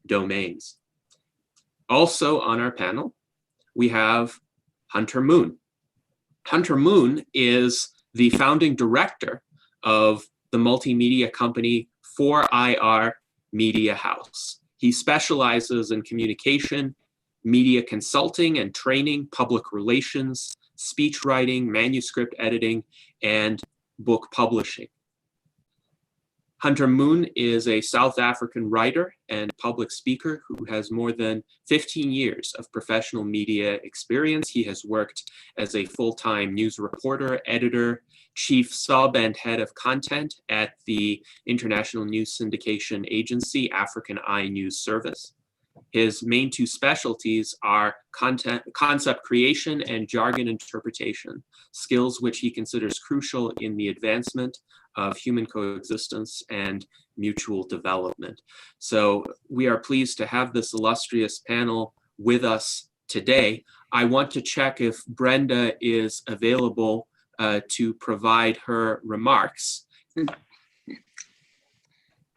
domains. Also on our panel, we have Hunter Moon. Hunter Moon is the founding director of the multimedia company 4IR Media House. He specializes in communication, media consulting and training, public relations, speech writing, manuscript editing, and book publishing. Hunter Moon is a South African writer and public speaker who has more than 15 years of professional media experience. He has worked as a full-time news reporter, editor, chief sub and head of content at the international news syndication agency, African Eye News Service. His main two specialties are concept creation and jargon interpretation, skills which he considers crucial in the advancement of human coexistence and mutual development. So we are pleased to have this illustrious panel with us today. I want to check if Brenda is available to provide her remarks.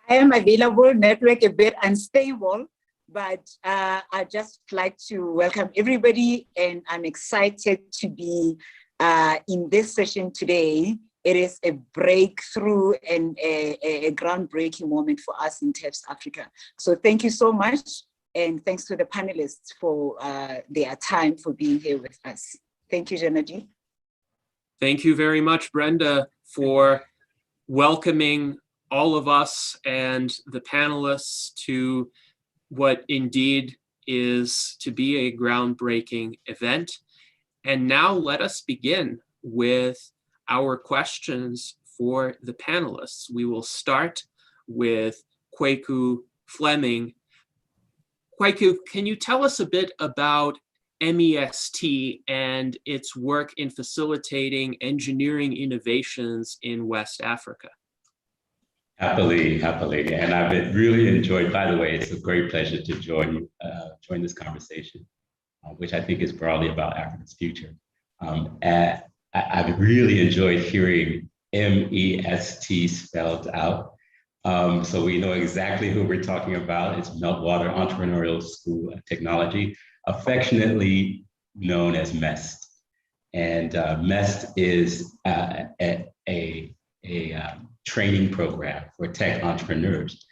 I am available, network a bit unstable, but I'd just like to welcome everybody, and I'm excited to be in this session today. It is a breakthrough and a groundbreaking moment for us in TAFFD Africa. So thank you so much, and thanks to the panelists for their time for being here with us. Thank you, Janadi. Thank you very much, Brenda, for welcoming all of us and the panelists to what indeed is to be a groundbreaking event. And now let us begin with our questions for the panelists. We will start with Kwaku Fleming. Kwaku, can you tell us a bit about MEST and its work in facilitating engineering innovations in West Africa? Happily. And I've really enjoyed, by the way, it's a great pleasure to join this conversation, which I think is broadly about Africa's future. I've really enjoyed hearing MEST spelled out. So we know exactly who we're talking about. It's Meltwater Entrepreneurial School of Technology, affectionately known as MEST. And MEST is a training program for tech entrepreneurs,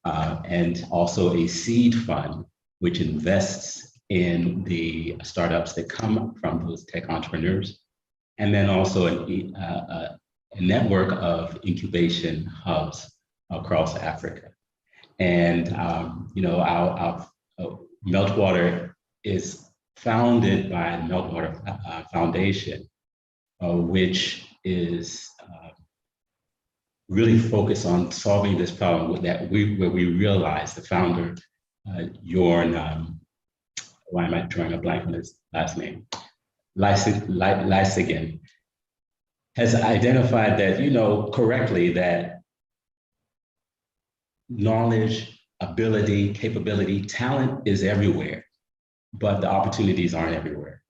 and also a seed fund which invests in the startups that come from those tech entrepreneurs, and then also a network of incubation hubs across Africa. And our Meltwater is founded by Meltwater Foundation, which is really focused on solving this problem where we realize the founder, Jorn, why am I drawing a blank on his last name? Lysigan, has identified that, correctly, that knowledge, ability, capability, talent is everywhere, but the opportunities aren't everywhere.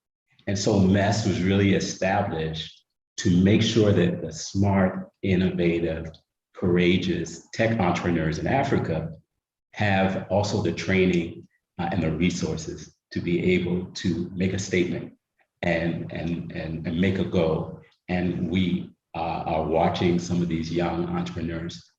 And so MEST was really established to make sure that the smart, innovative, courageous tech entrepreneurs in Africa have also the training and the resources to be able to make a statement and make a go. And we are watching some of these young entrepreneurs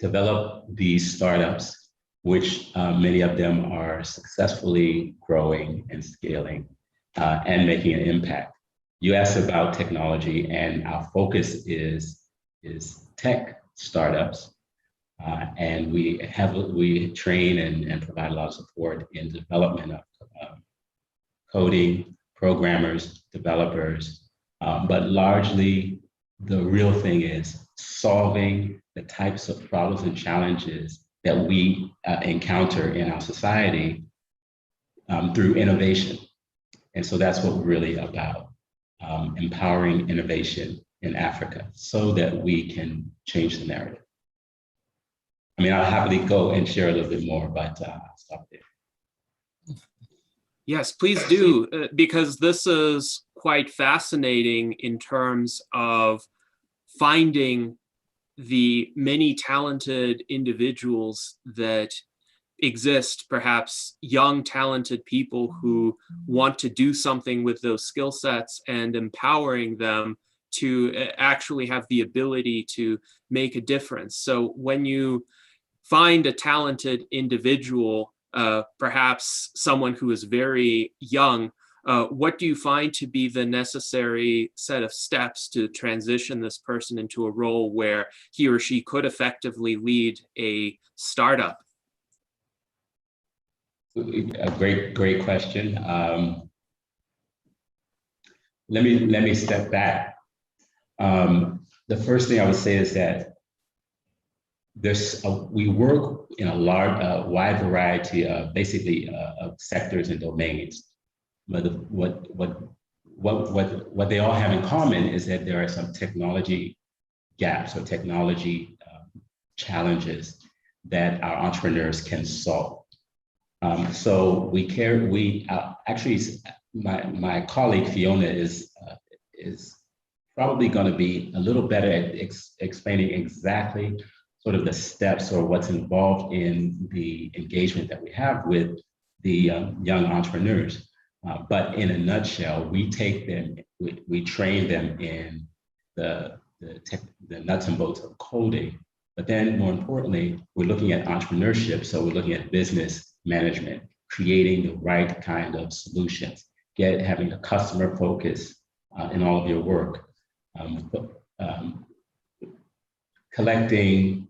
develop these startups, which many of them are successfully growing and scaling and making an impact. You asked about technology, and our focus is tech startups, and we train and provide a lot of support in development of coding, programmers, developers, but largely the real thing is solving the types of problems and challenges that we encounter in our society through innovation. And so that's what we're really about. Empowering innovation in Africa so that we can change the narrative. I mean, I'll happily go and share a little bit more, but I'll stop there. Yes, please do, because this is quite fascinating in terms of finding the many talented individuals that exist perhaps young, talented people who want to do something with those skill sets, and empowering them to actually have the ability to make a difference. So when you find a talented individual, perhaps someone who is very young, what do you find to be the necessary set of steps to transition this person into a role where he or she could effectively lead a startup? A great question. Let me step back. The first thing I would say is that we work in a wide variety of of sectors and domains. But what they all have in common is that there are some technology gaps or technology challenges that our entrepreneurs can solve. So actually, my colleague Fiona is probably going to be a little better at explaining exactly sort of the steps or what's involved in the engagement that we have with the young entrepreneurs. But in a nutshell, we take them, we train them in the nuts and bolts of coding. But then more importantly, we're looking at entrepreneurship. So we're looking at business management, creating the right kind of solutions, having a customer focus in all of your work, collecting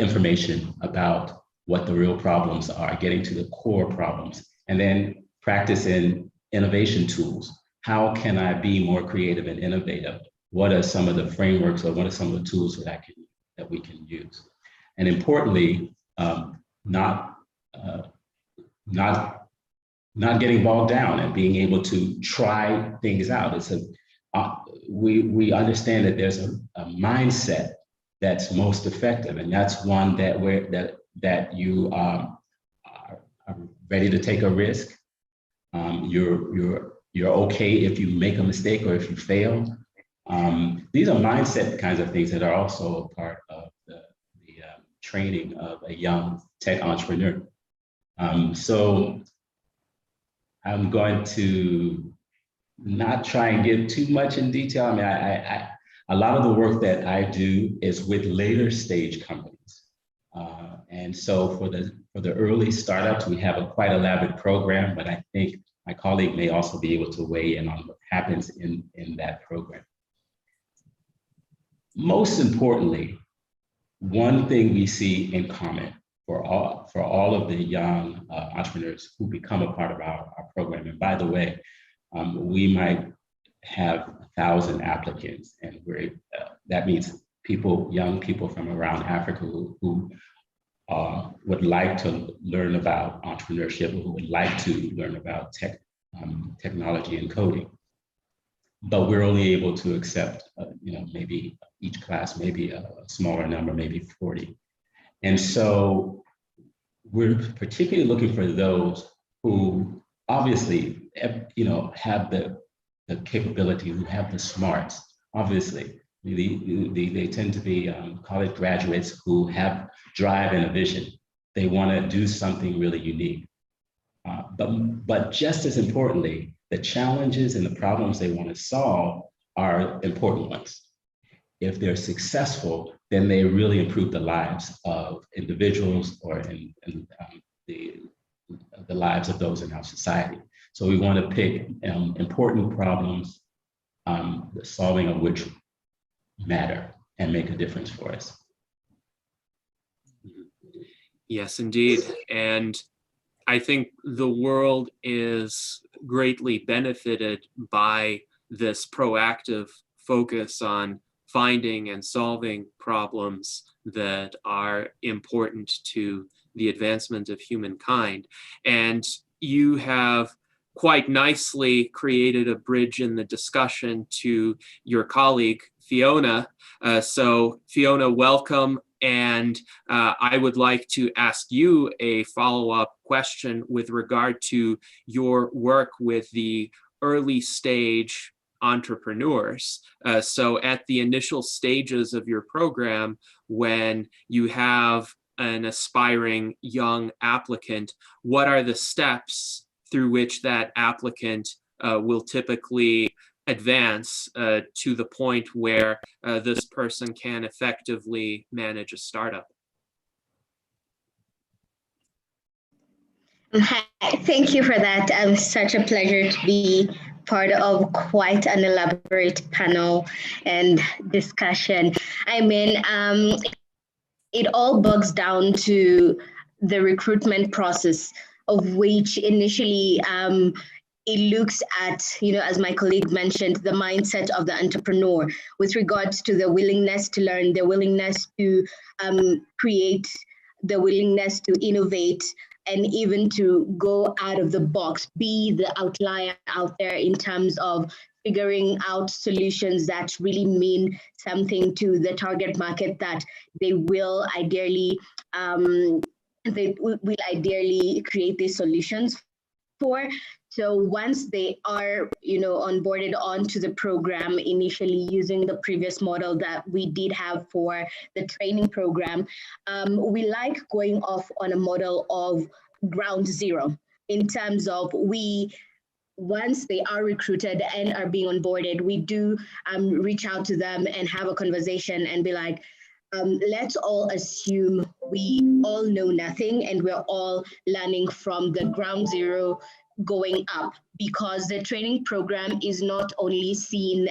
information about what the real problems are, getting to the core problems, and then practicing innovation tools. How can I be more creative and innovative? What are some of the frameworks, or what are some of the tools that we can use? And importantly, not getting bogged down and being able to try things out. We understand that there's a mindset that's most effective, and that's one that you are ready to take a risk. You're okay if you make a mistake or if you fail. These are mindset kinds of things that are also a part of the training of a young tech entrepreneur. So I'm going to not try and give too much in detail. I mean, a lot of the work that I do is with later stage companies. And so for the early startups, we have a quite elaborate program, but I think my colleague may also be able to weigh in on what happens in that program. Most importantly, one thing we see in common for all of the young entrepreneurs who become a part of our program, and by the way, we might have 1,000 applicants, and that means young people from around Africa who would like to learn about entrepreneurship, who would like to learn about technology and coding. But we're only able to accept, maybe each class, maybe a smaller number, maybe 40. And so we're particularly looking for those who obviously, have the capability, who have the smarts. Obviously, they tend to be college graduates who have drive and a vision. They want to do something really unique. But just as importantly, the challenges and the problems they want to solve are important ones. If they're successful, then they really improve the lives of individuals or the lives of those in our society. So we want to pick important problems, the solving of which matter and make a difference for us. Yes, indeed. And I think the world is greatly benefited by this proactive focus on finding and solving problems that are important to the advancement of humankind. And you have quite nicely created a bridge in the discussion to your colleague, Fiona. So Fiona, welcome. And I would like to ask you a follow-up question with regard to your work with the early stage entrepreneurs. So at the initial stages of your program, when you have an aspiring young applicant, what are the steps through which that applicant will typically advance to the point where this person can effectively manage a startup? Hi, thank you for that. Such a pleasure to be part of quite an elaborate panel and discussion. I mean, it all boils down to the recruitment process, of which initially it looks at, as my colleague mentioned, the mindset of the entrepreneur with regards to the willingness to learn, the willingness to create, the willingness to innovate, and even to go out of the box, be the outlier out there in terms of figuring out solutions that really mean something to the target market that they will ideally create these solutions for. So once they are, onboarded onto the program, initially using the previous model that we did have for the training program, we like going off on a model of ground zero in terms of once they are recruited and are being onboarded, we do reach out to them and have a conversation and be like, let's all assume we all know nothing and we're all learning from the ground zero going up, because the training program is not only seen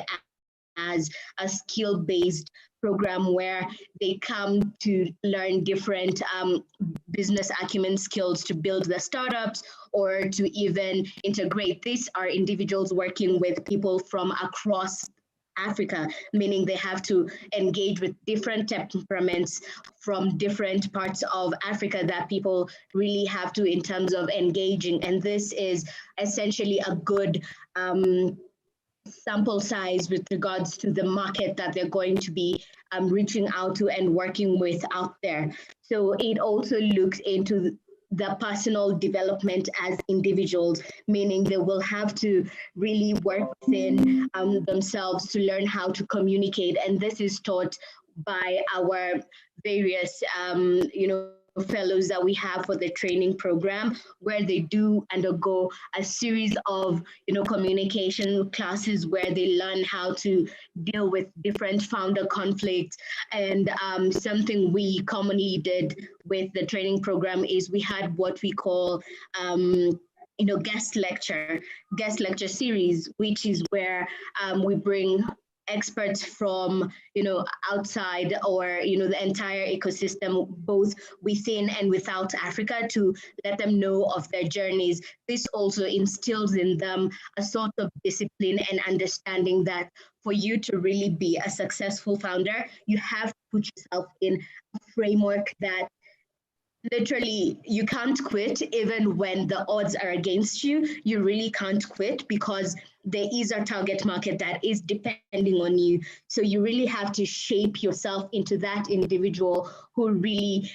as a skill-based program where they come to learn different business acumen skills to build the startups or to even integrate. These are individuals working with people from across Africa, meaning they have to engage with different temperaments from different parts of Africa that people really have to in terms of engaging. And this is essentially a good sample size with regards to the market that they're going to be reaching out to and working with out there. So it also looks into the personal development as individuals, meaning they will have to really work within themselves to learn how to communicate. And this is taught by our various, fellows that we have for the training program, where they do undergo a series of, communication classes where they learn how to deal with different founder conflicts. And something we commonly did with the training program is we had what we call guest lecture series, which is where we bring experts from outside or the entire ecosystem, both within and without Africa, to let them know of their journeys. This also instills in them a sort of discipline and understanding that for you to really be a successful founder, you have to put yourself in a framework that literally you can't quit. Even when the odds are against you, you really can't quit, because there is a target market that is depending on you. So you really have to shape yourself into that individual who really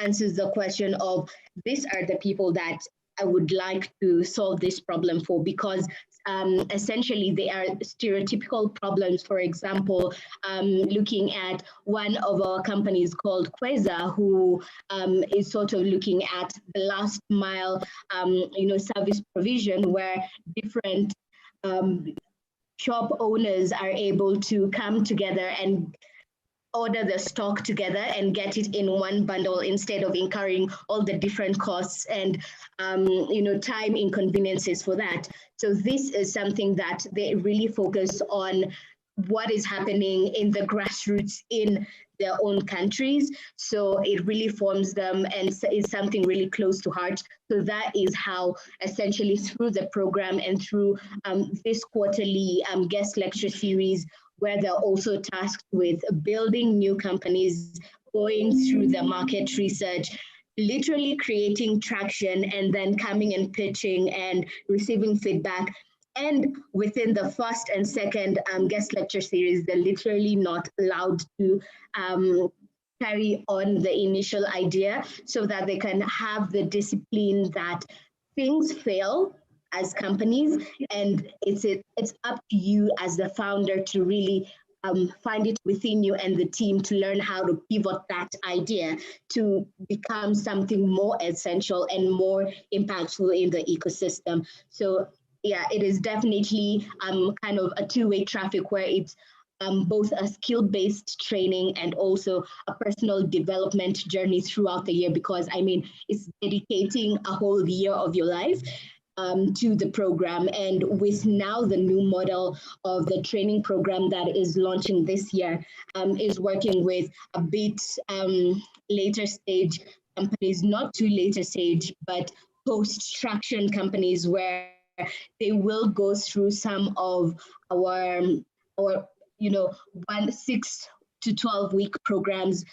answers the question of, these are the people that I would like to solve this problem for, because essentially they are stereotypical problems. For example, looking at one of our companies called Kweza, who is sort of looking at the last mile, service provision, where different shop owners are able to come together and order the stock together and get it in one bundle instead of incurring all the different costs and time inconveniences for that. So this is something that they really focus on, what is happening in the grassroots in their own countries. So it really forms them and is something really close to heart. So that is how essentially through the program and through this quarterly guest lecture series, where they're also tasked with building new companies, going through the market research, literally creating traction, and then coming and pitching and receiving feedback. And within the first and second guest lecture series, they're literally not allowed to carry on the initial idea, so that they can have the discipline that things fail as companies, and it's up to you as the founder to really find it within you and the team to learn how to pivot that idea to become something more essential and more impactful in the ecosystem. So yeah, it is definitely kind of a two-way traffic where it's both a skill-based training and also a personal development journey throughout the year, because I mean, it's dedicating a whole year of your life to the program. And with now the new model of the training program that is launching this year is working with a bit later stage companies, not too later stage, but post-traction companies, where they will go through some of our 6 to 12-week programs,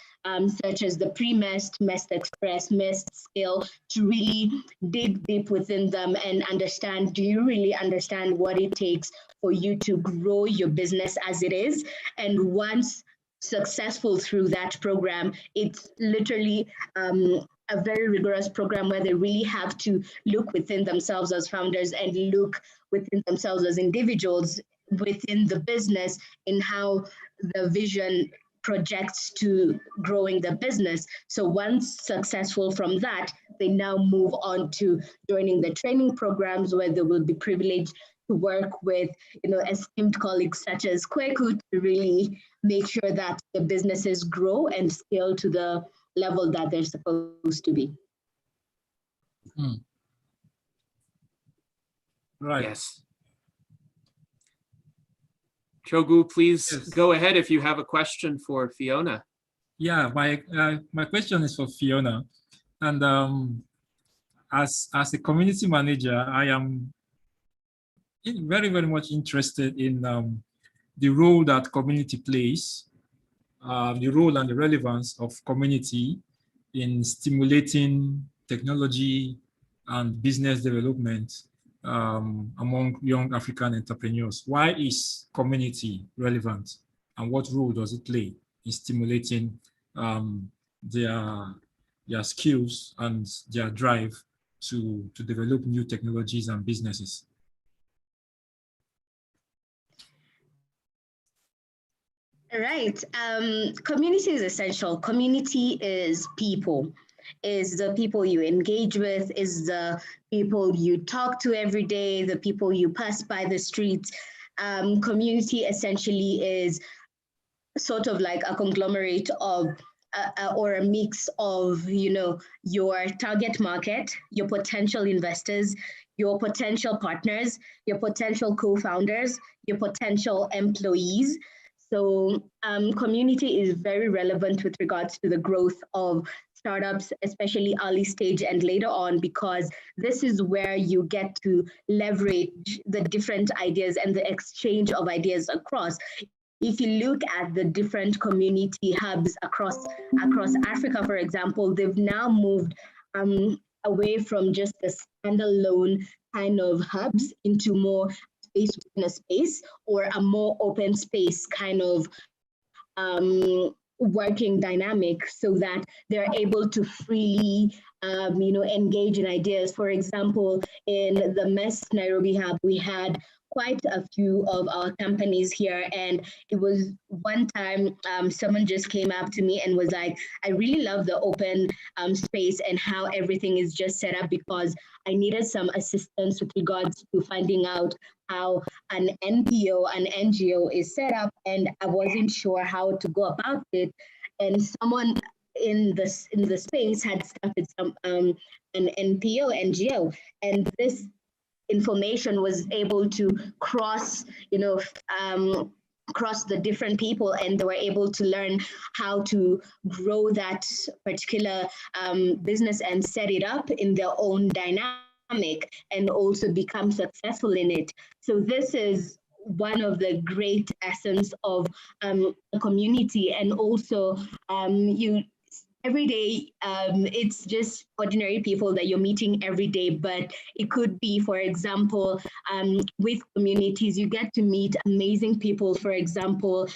such as the pre-MEST, MEST Express, MEST Skill, to really dig deep within them and understand, do you really understand what it takes for you to grow your business as it is? And once successful through that program, it's literally a very rigorous program where they really have to look within themselves as founders and look within themselves as individuals within the business in how the vision projects to growing the business. So once successful from that, they now move on to joining the training programs, where they will be privileged to work with esteemed colleagues such as Chogwu to really make sure that the businesses grow and scale to the level that they're supposed to be. Right. Yes. Chogwu, please go ahead if you have a question for Fiona. Yeah, my question is for Fiona. And as a community manager, I am very, very much interested in the role that community plays, the role and the relevance of community in stimulating technology and business development among young African entrepreneurs. Why is community relevant, and what role does it play in stimulating their skills and their drive to develop new technologies and businesses? Right. Community is essential. Community is people. Is the people you engage with, is the people you talk to every day, the people you pass by the streets. Community essentially is sort of like a conglomerate of or a mix of, your target market, your potential investors, your potential partners, your potential co-founders, your potential employees. So community is very relevant with regards to the growth of startups, especially early stage and later on, because this is where you get to leverage the different ideas and the exchange of ideas across. If you look at the different community hubs across Africa, for example, they've now moved away from just the standalone kind of hubs into more space within a space, or a more open space kind of working dynamic, so that they're able to freely engage in ideas. For example, in the MEST Nairobi hub, we had quite a few of our companies here, and it was one time someone just came up to me and was like, I really love the open space and how everything is just set up, because I needed some assistance with regards to finding out how an NPO, an NGO is set up, and I wasn't sure how to go about it. And someone in the space had started an NPO, NGO, and this information was able to cross the different people, and they were able to learn how to grow that particular business and set it up in their own dynamic and also become successful in it. So this is one of the great essence of a community. And also every day, it's just ordinary people that you're meeting every day, but it could be, for example, with communities, you get to meet amazing people. For example,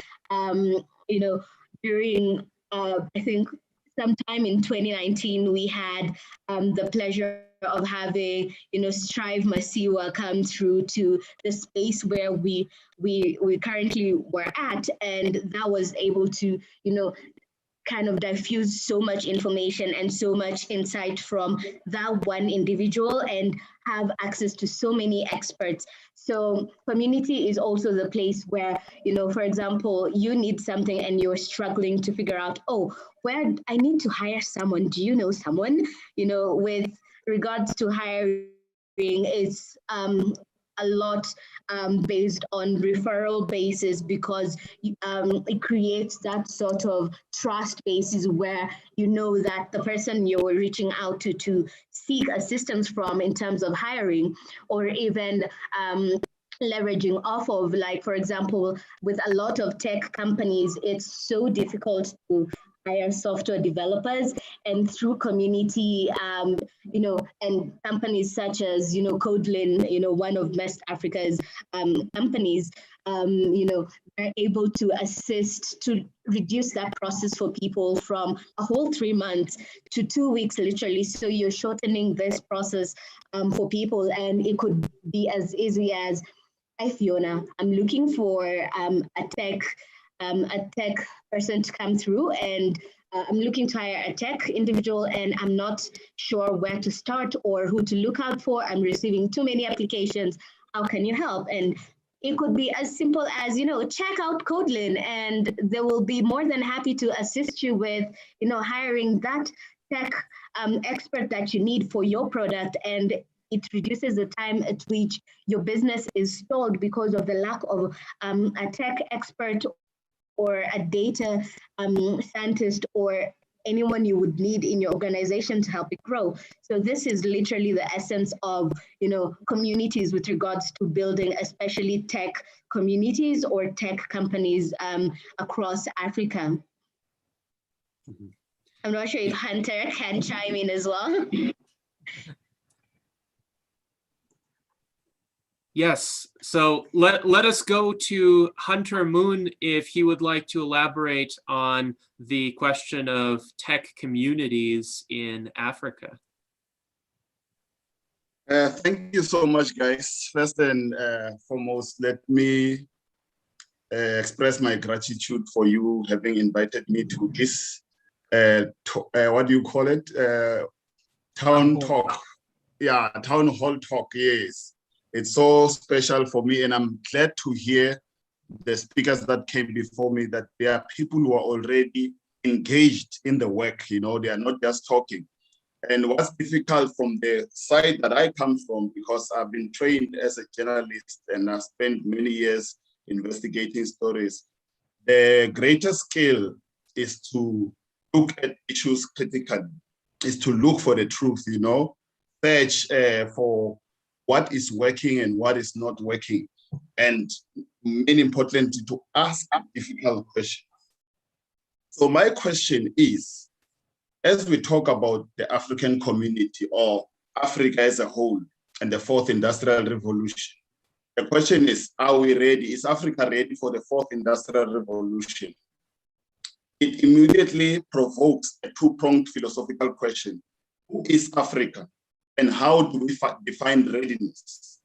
during, I think, sometime in 2019, we had the pleasure of having, Strive Masiwa come through to the space where we currently were at, and that was able to, kind of diffuse so much information and so much insight from that one individual and have access to so many experts. So community is also the place where, for example, you need something and you're struggling to figure out, oh, where I need to hire someone. Do you know someone? With regards to hiring, it's a lot based on referral basis, because it creates that sort of trust basis where you know that the person you're reaching out to seek assistance from in terms of hiring, or even leveraging off of, like, for example, with a lot of tech companies, it's so difficult to hire software developers, and through community, and companies such as, Codelin, one of West Africa's companies, are able to assist to reduce that process for people from a whole 3 months to 2 weeks, literally. So you're shortening this process for people, and it could be as easy as, hi Fiona, I'm looking for a tech person to come through, and I'm looking to hire a tech individual, and I'm not sure where to start or who to look out for. I'm receiving too many applications. How can you help? And it could be as simple as, check out Codelin, and they will be more than happy to assist you with, hiring that tech expert that you need for your product. And it reduces the time at which your business is stalled because of the lack of a tech expert or a data scientist or anyone you would need in your organization to help it grow. So this is literally the essence of, communities with regards to building, especially tech communities or tech companies across Africa. Mm-hmm. I'm not sure if Hunter can chime in as well. Yes, so let us go to Hunter Moon if he would like to elaborate on the question of tech communities in Africa. Thank you so much, guys. First and foremost, let me express my gratitude for you having invited me to this, what do you call it? Town talk. Yeah, town hall talk, yes. It's so special for me, and I'm glad to hear the speakers that came before me, that there are people who are already engaged in the work, they are not just talking. And what's difficult from the side that I come from, because I've been trained as a journalist and I've spent many years investigating stories, the greatest skill is to look at issues critically, is to look for the truth, search for what is working and what is not working, and more importantly, to ask a difficult question. So my question is, as we talk about the African community or Africa as a whole and the fourth industrial revolution, the question is, are we ready? Is Africa ready for the fourth industrial revolution? It immediately provokes a two-pronged philosophical question. Who is Africa? And how do we define readiness?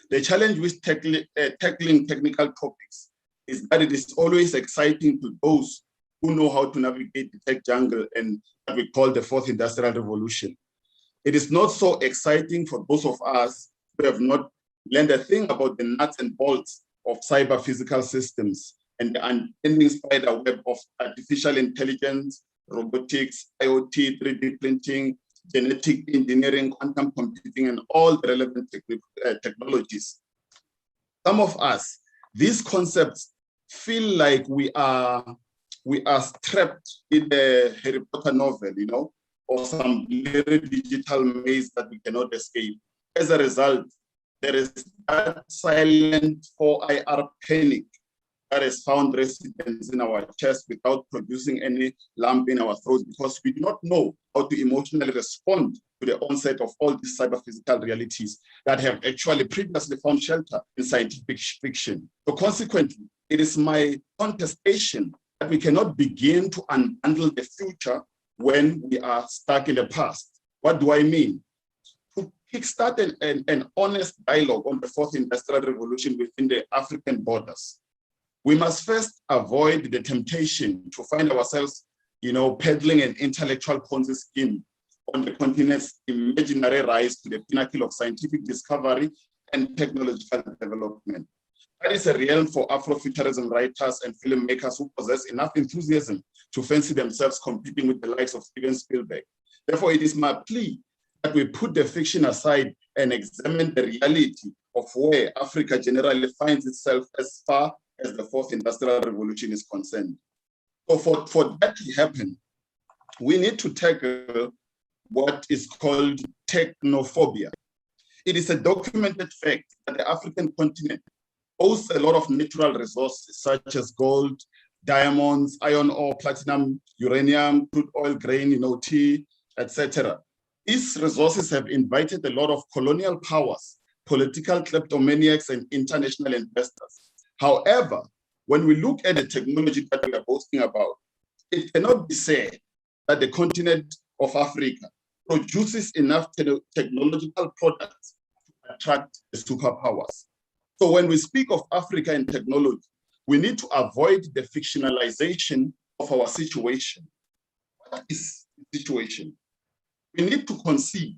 The challenge with tackling technical topics is that it is always exciting to those who know how to navigate the tech jungle and what we call the fourth industrial revolution. It is not so exciting for those of us who have not learned a thing about the nuts and bolts of cyber physical systems and the unending spider web of artificial intelligence, robotics, IoT, 3D printing, genetic engineering, quantum computing, and all the relevant technologies. Some of us, these concepts feel like we are trapped in a Harry Potter novel, or some very digital maze that we cannot escape. As a result, there is that silent 4IR panic that has found residence in our chest without producing any lump in our throat, because we do not know how to emotionally respond to the onset of all these cyber-physical realities that have actually previously found shelter in scientific fiction. So consequently, it is my contestation that we cannot begin to unbundle the future when we are stuck in the past. What do I mean? kickstart an honest dialogue on the fourth industrial revolution within the African borders, we must first avoid the temptation to find ourselves, peddling an intellectual Ponzi scheme on the continent's imaginary rise to the pinnacle of scientific discovery and technological development. That is a realm for Afrofuturism writers and filmmakers who possess enough enthusiasm to fancy themselves competing with the likes of Steven Spielberg. Therefore, it is my plea that we put the fiction aside and examine the reality of where Africa generally finds itself as far as the fourth industrial revolution is concerned. So for that to happen, we need to tackle what is called technophobia. It is a documented fact that the African continent boasts a lot of natural resources such as gold, diamonds, iron ore, platinum, uranium, crude oil, grain, tea, etc. These resources have invited a lot of colonial powers, political kleptomaniacs, and international investors. However, when we look at the technology that we are boasting about, it cannot be said that the continent of Africa produces enough technological products to attract the superpowers. So when we speak of Africa and technology, we need to avoid the fictionalization of our situation. What is the situation? We need to concede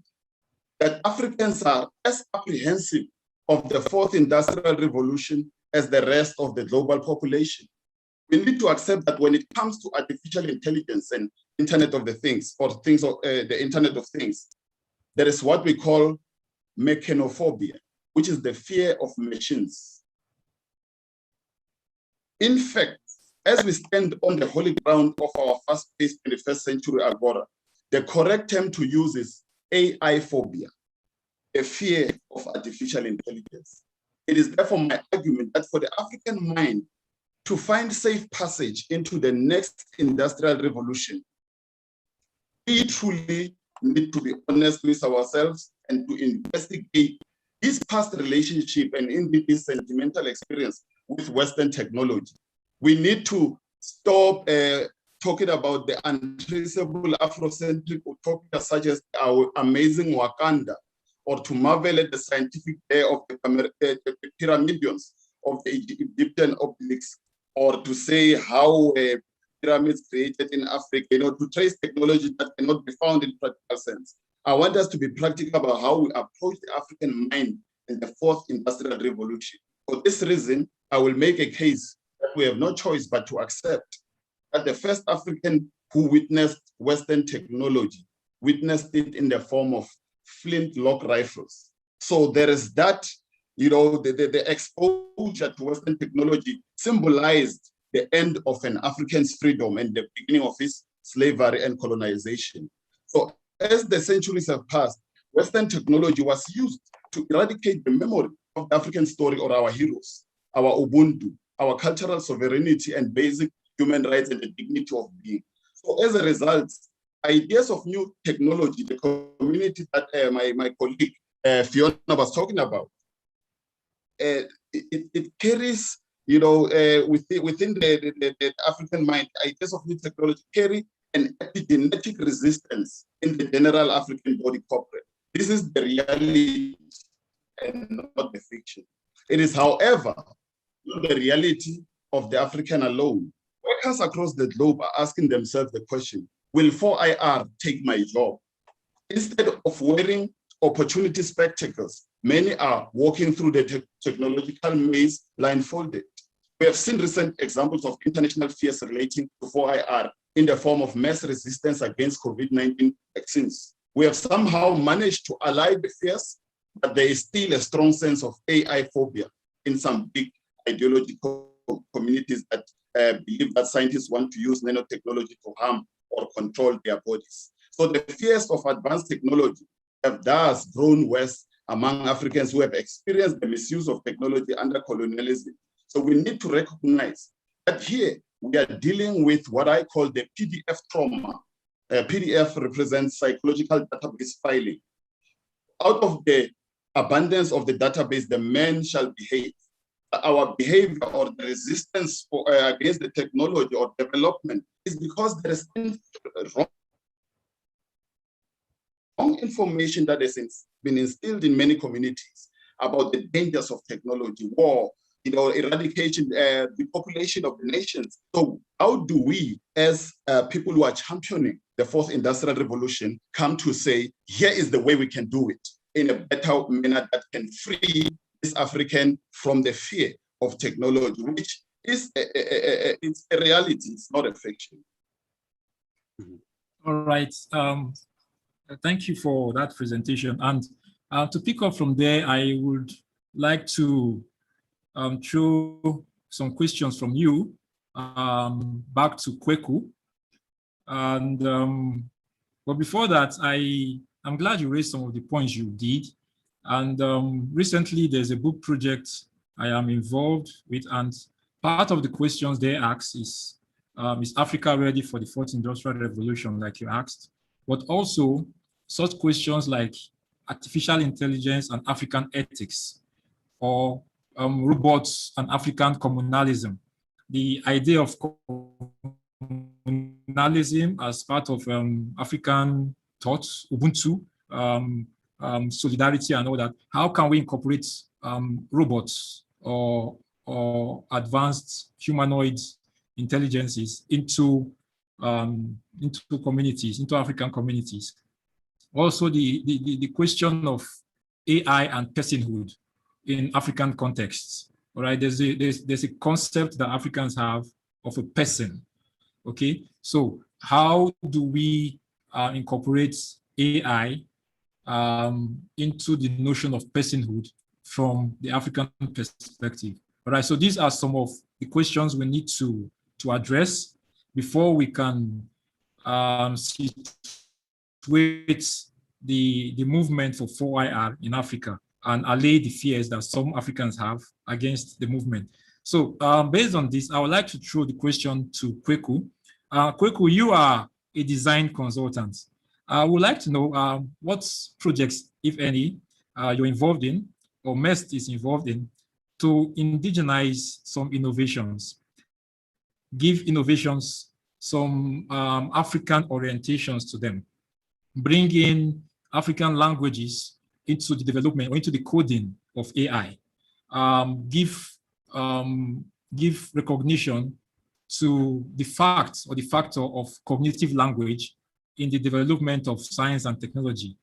that Africans are as apprehensive of the fourth industrial revolution as the rest of the global population. We need to accept that when it comes to artificial intelligence and Internet of the Things, or the Internet of Things, there is what we call mechanophobia, which is the fear of machines. In fact, as we stand on the holy ground of our fast-paced 21st century agora, the correct term to use is AI phobia, a fear of artificial intelligence. It is therefore my argument that for the African mind to find safe passage into the next industrial revolution, we truly need to be honest with ourselves and to investigate this past relationship and indeed this sentimental experience with Western technology. We need to stop talking about the untraceable Afrocentric utopia such as our amazing Wakanda, or to marvel at the scientific day of the pyramidions of the Egyptian obelisks, or to say how pyramids created in Africa, to trace technology that cannot be found in practical sense. I want us to be practical about how we approach the African mind in the fourth industrial revolution. For this reason, I will make a case that we have no choice but to accept that the first African who witnessed Western technology witnessed it in the form of flintlock rifles. So there is that, the exposure to Western technology symbolized the end of an African's freedom and the beginning of his slavery and colonization. So as the centuries have passed, Western technology was used to eradicate the memory of the African story or our heroes, our Ubuntu, our cultural sovereignty and basic human rights and the dignity of being. So as a result, ideas of new technology, the community that my colleague Fiona was talking about, it carries, within the African mind, ideas of new technology carry an epigenetic resistance in the general African body corporate. This is the reality and not the fiction. It is, however, not the reality of the African alone. Workers across the globe are asking themselves the question, will 4IR take my job? Instead of wearing opportunity spectacles, many are walking through the technological maze blindfolded. We have seen recent examples of international fears relating to 4IR in the form of mass resistance against COVID-19 vaccines. We have somehow managed to allay the fears, but there is still a strong sense of AI phobia in some big ideological communities that believe that scientists want to use nanotechnology to harm or control their bodies. So the fears of advanced technology have thus grown worse among Africans who have experienced the misuse of technology under colonialism. So we need to recognize that here we are dealing with what I call the PDF trauma. PDF represents psychological database filing. Out of the abundance of the database, the man shall behave. Our behavior or the resistance against the technology or development is because there is wrong wrong information that has been instilled in many communities about the dangers of technology, war, eradication, the population of the nations. So how do we, as people who are championing the fourth industrial revolution, come to say, here is the way we can do it in a better manner that can free this African from the fear of technology, which is it's a reality, it's not a fiction. All right. Thank you for that presentation. And to pick up from there, I would like to throw some questions from you back to Kweku. And but before that, I'm glad you raised some of the points you did. And recently, there's a book project I am involved with, and part of the questions they ask is Africa ready for the fourth industrial revolution, like you asked? But also such questions like artificial intelligence and African ethics, or robots and African communalism. The idea of communalism as part of African thoughts, Ubuntu, solidarity and all that. How can we incorporate robots or advanced humanoid intelligences into communities, into African communities? Also, the question of AI and personhood in African contexts. All right, there's a concept that Africans have of a person. Okay, so how do we incorporate AI into the notion of personhood from the African perspective? All right, so these are some of the questions we need to address before we can situate the movement for 4IR in Africa and allay the fears that some Africans have against the movement. So based on this, I would like to throw the question to Kweku. Kweku, you are a design consultant. I would like to know what projects, if any, you're involved in, or MEST is involved in, to indigenize some innovations, give innovations some African orientations to them, bring in African languages into the development or into the coding of AI, give recognition to the fact or the factor of cognitive language in the development of science and technology,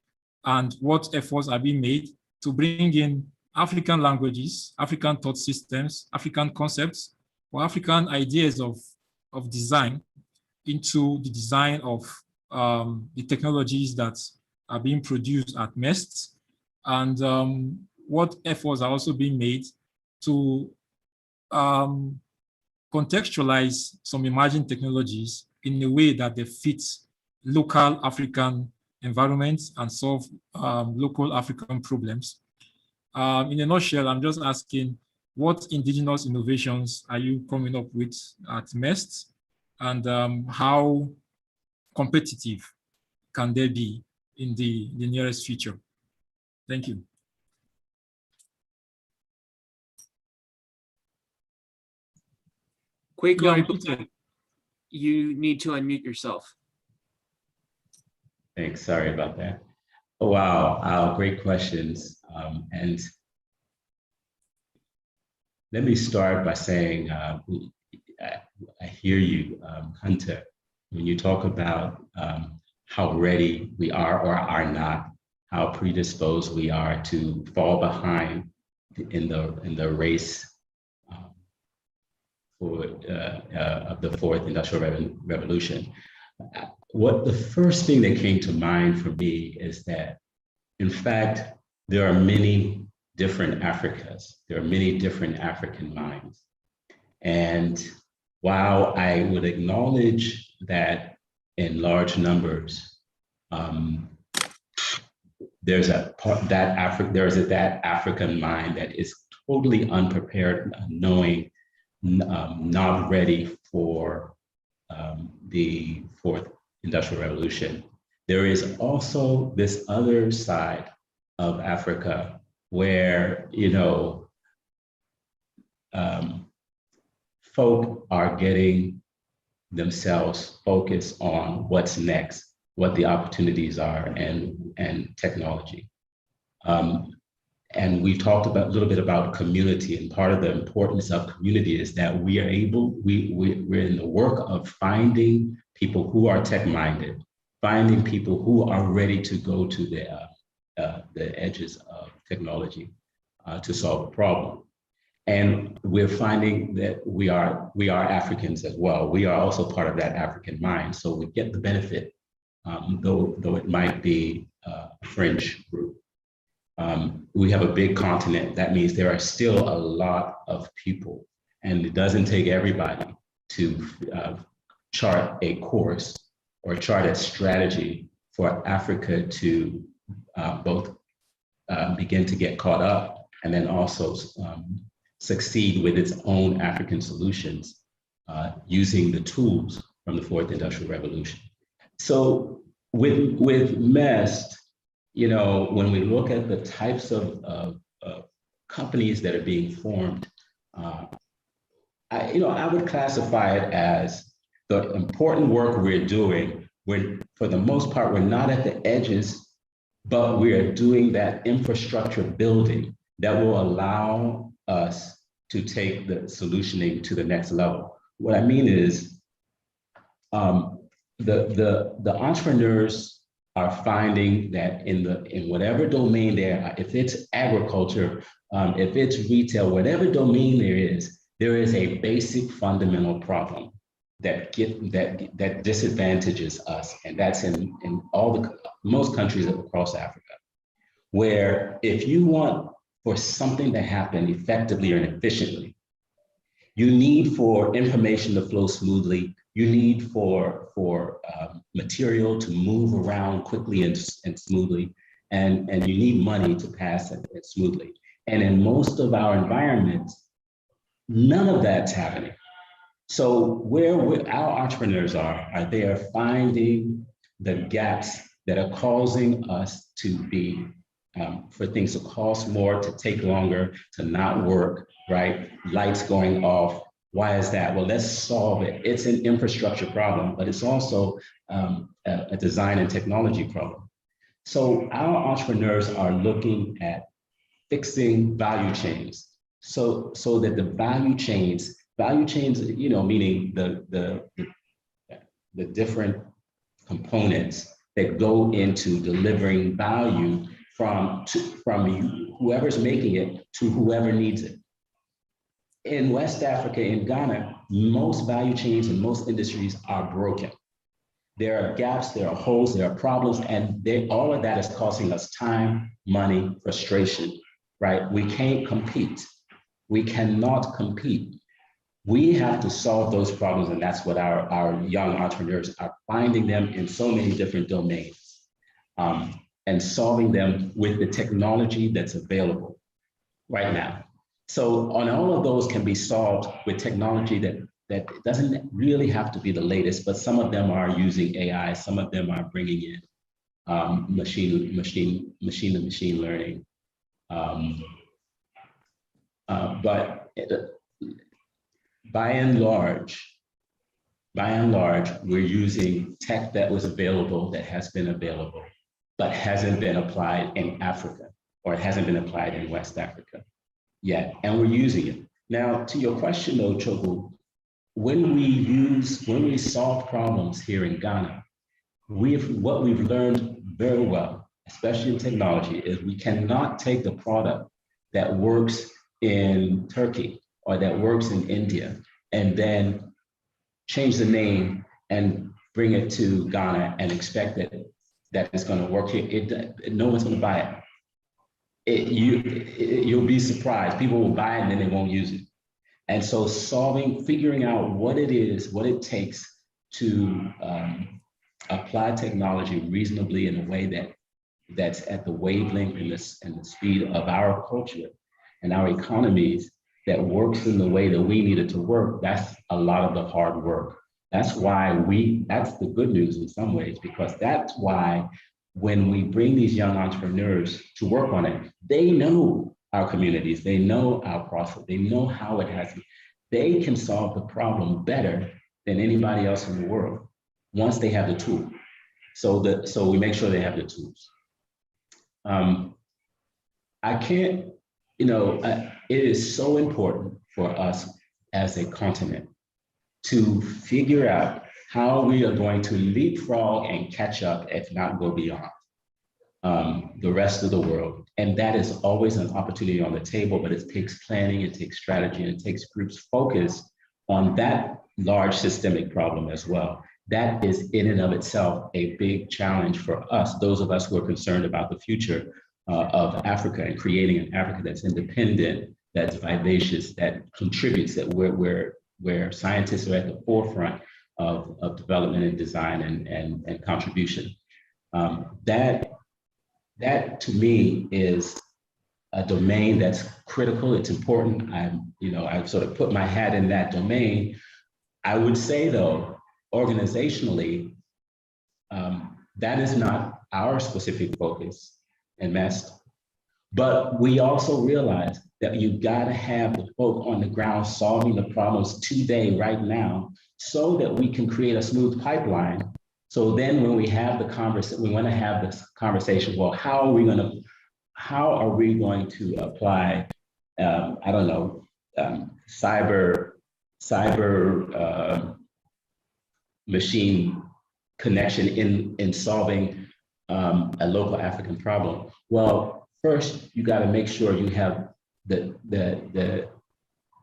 and what efforts are being made to bring in African languages, African thought systems, African concepts, or African ideas of design into the design of the technologies that are being produced at MEST, and what efforts are also being made to contextualize some emerging technologies in a way that they fit local African environments and solve local African problems. In a nutshell, I'm just asking, what indigenous innovations are you coming up with at MEST, and how competitive can they be in the nearest future? Thank you. Kweku, you need to unmute yourself. Thanks, sorry about that. Oh, wow, great questions. And let me start by saying, I hear you, Hunter, when you talk about how ready we are or are not, how predisposed we are to fall behind in the race of the fourth industrial revolution. What the first thing that came to mind for me is that, in fact, there are many different Africas. There are many different African minds. And while I would acknowledge that in large numbers, there's that African mind that is totally unprepared, knowing, not ready for the fourth industrial revolution. There is also this other side of Africa where, folk are getting themselves focused on what's next. what the opportunities are and technology. And we talked a little bit about community, and part of the importance of community is that we are we're in the work of finding people who are tech-minded, finding people who are ready to go to the edges of technology to solve a problem. And we're finding that we are Africans as well. We are also part of that African mind, so we get the benefit, though it might be a fringe group. We have a big continent. That means there are still a lot of people, and it doesn't take everybody to chart a course or chart a strategy for Africa to both begin to get caught up and then also succeed with its own African solutions using the tools from the Fourth Industrial Revolution. So with MEST, you know, when we look at the types of companies that are being formed, I would classify it as the important work we're doing. For the most part, we're not at the edges, but we are doing that infrastructure building that will allow us to take the solutioning to the next level. What I mean is, the entrepreneurs are finding that in whatever domain they are, if it's agriculture, if it's retail, whatever domain there is a basic fundamental problem that disadvantages us, and that's in most countries across Africa, where if you want for something to happen effectively and efficiently, you need for information to flow smoothly. You need for material to move around quickly and smoothly, and you need money to pass it smoothly. And in most of our environments, none of that's happening. So where our entrepreneurs are they are finding the gaps that are causing us to be, for things to cost more, to take longer, to not work, right? Lights going off. Why is that? Well, let's solve it. It's an infrastructure problem, but it's also a design and technology problem. So our entrepreneurs are looking at fixing value chains, so that the value chains, you know, meaning the different components that go into delivering value from whoever's making it to whoever needs it. In West Africa, in Ghana, most value chains and most industries are broken. There are gaps, there are holes, there are problems, and all of that is costing us time, money, frustration, right? We can't compete. We cannot compete. We have to solve those problems, and that's what our young entrepreneurs are finding them in so many different domains, and solving them with the technology that's available right now. So on all of those can be solved with technology that doesn't really have to be the latest, but some of them are using AI, some of them are bringing in machine learning. But by and large, we're using tech that was available, that has been available, but hasn't been applied in Africa, or it hasn't been applied in West Africa yet, and we're using it. Now, to your question though, Chogwu, when we solve problems here in Ghana, what we've learned very well, especially in technology, is we cannot take the product that works in Turkey or that works in India and then change the name and bring it to Ghana and expect that it's going to work here. No one's going to buy it. You'll be surprised. People will buy it and then they won't use it. And so figuring out what it is, what it takes to apply technology reasonably in a way that's at the wavelength and the speed of our culture and our economies, that works in the way that we need it to work, that's a lot of the hard work. That's the good news in some ways, because that's why when we bring these young entrepreneurs to work on it, they know our communities, they know our process, they know how it has, they can solve the problem better than anybody else in the world once they have the tool. So we make sure they have the tools. I can't, it is so important for us as a continent to figure out how we are going to leapfrog and catch up, if not go beyond the rest of the world. And that is always an opportunity on the table, but it takes planning, it takes strategy, and it takes groups focused on that large systemic problem as well. That is in and of itself a big challenge for us, those of us who are concerned about the future of Africa and creating an Africa that's independent, that's vivacious, that contributes, that where scientists are at the forefront of development and design and contribution. That to me is a domain that's critical. It's important. I've sort of put my hat in that domain. I would say though, organizationally, that is not our specific focus and MEST, but we also realize that you gotta have the folk on the ground solving the problems today, right now, so that we can create a smooth pipeline. So then when we have the conversation, we wanna have this conversation, well, how are we going to apply, cyber machine connection in solving a local African problem? Well, first you got to make sure you have the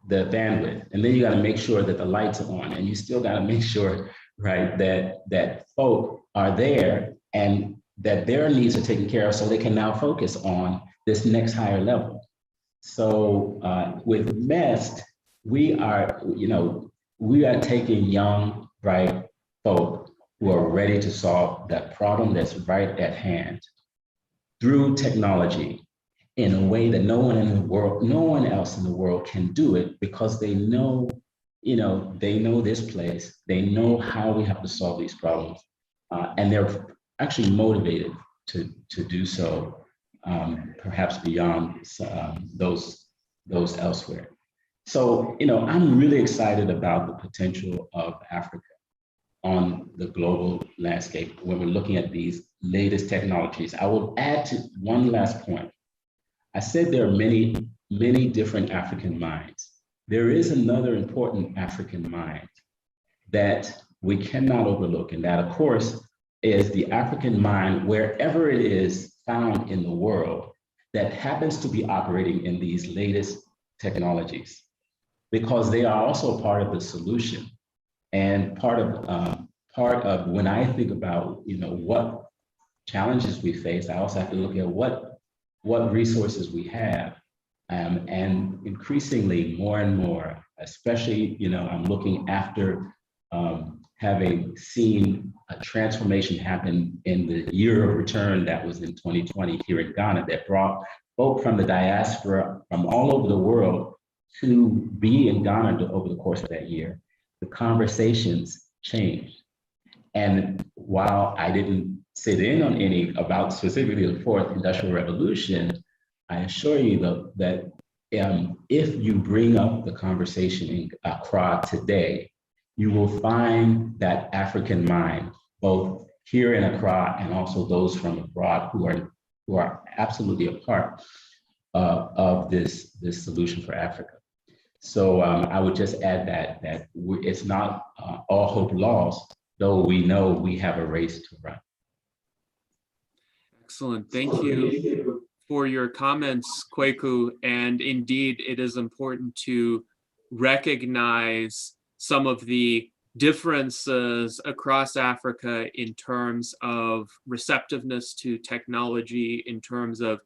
bandwidth, and then you got to make sure that the lights are on, and you still got to make sure, right, that folk are there and that their needs are taken care of, so they can now focus on this next higher level. So with MEST, we are taking young, bright folk who are ready to solve that problem that's right at hand through technology in a way that no one else in the world can do it, because they know this place, they know how we have to solve these problems, and they're actually motivated to do so, perhaps beyond those elsewhere. So, I'm really excited about the potential of Africa on the global landscape when we're looking at these latest technologies. I will add to one last point. I said there are many, many different African minds. There is another important African mind that we cannot overlook, and that, of course, is the African mind, wherever it is found in the world, that happens to be operating in these latest technologies, because they are also part of the solution. And part of when I think about what challenges we face, I also have to look at what resources we have, and increasingly more and more, especially I'm looking after having seen a transformation happen in the year of return that was in 2020 here in Ghana, that brought folk from the diaspora from all over the world to be in Ghana over the course of that year. The conversations changed. And while I didn't sit in on any about specifically the fourth industrial revolution, I assure you though that if you bring up the conversation in Accra today, you will find that African mind, both here in Accra and also those from abroad who are absolutely a part of this solution for Africa. So I would just add that it's not all hope lost, though we know we have a race to run. Excellent. Thank you for your comments, Kweku. And indeed, it is important to recognize some of the differences across Africa in terms of receptiveness to technology, in terms of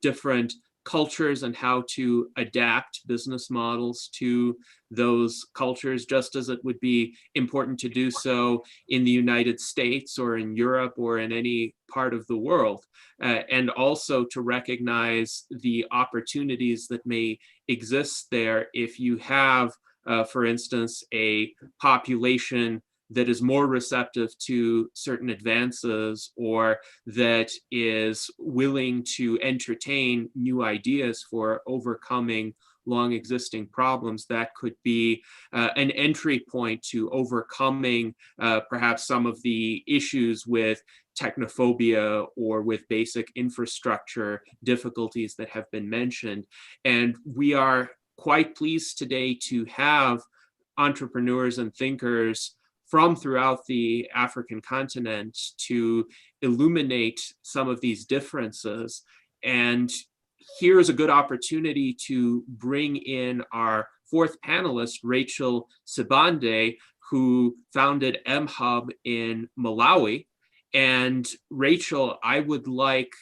different cultures and how to adapt business models to those cultures, just as it would be important to do so in the United States or in Europe or in any part of the world, and also to recognize the opportunities that may exist there if you have, for instance, a population that is more receptive to certain advances, or that is willing to entertain new ideas for overcoming long existing problems that could be an entry point to overcoming perhaps some of the issues with technophobia or with basic infrastructure difficulties that have been mentioned. And we are quite pleased today to have entrepreneurs and thinkers from throughout the African continent to illuminate some of these differences. And here's a good opportunity to bring in our fourth panelist, Rachel Sibande, who founded mHub in Malawi. And Rachel, I would like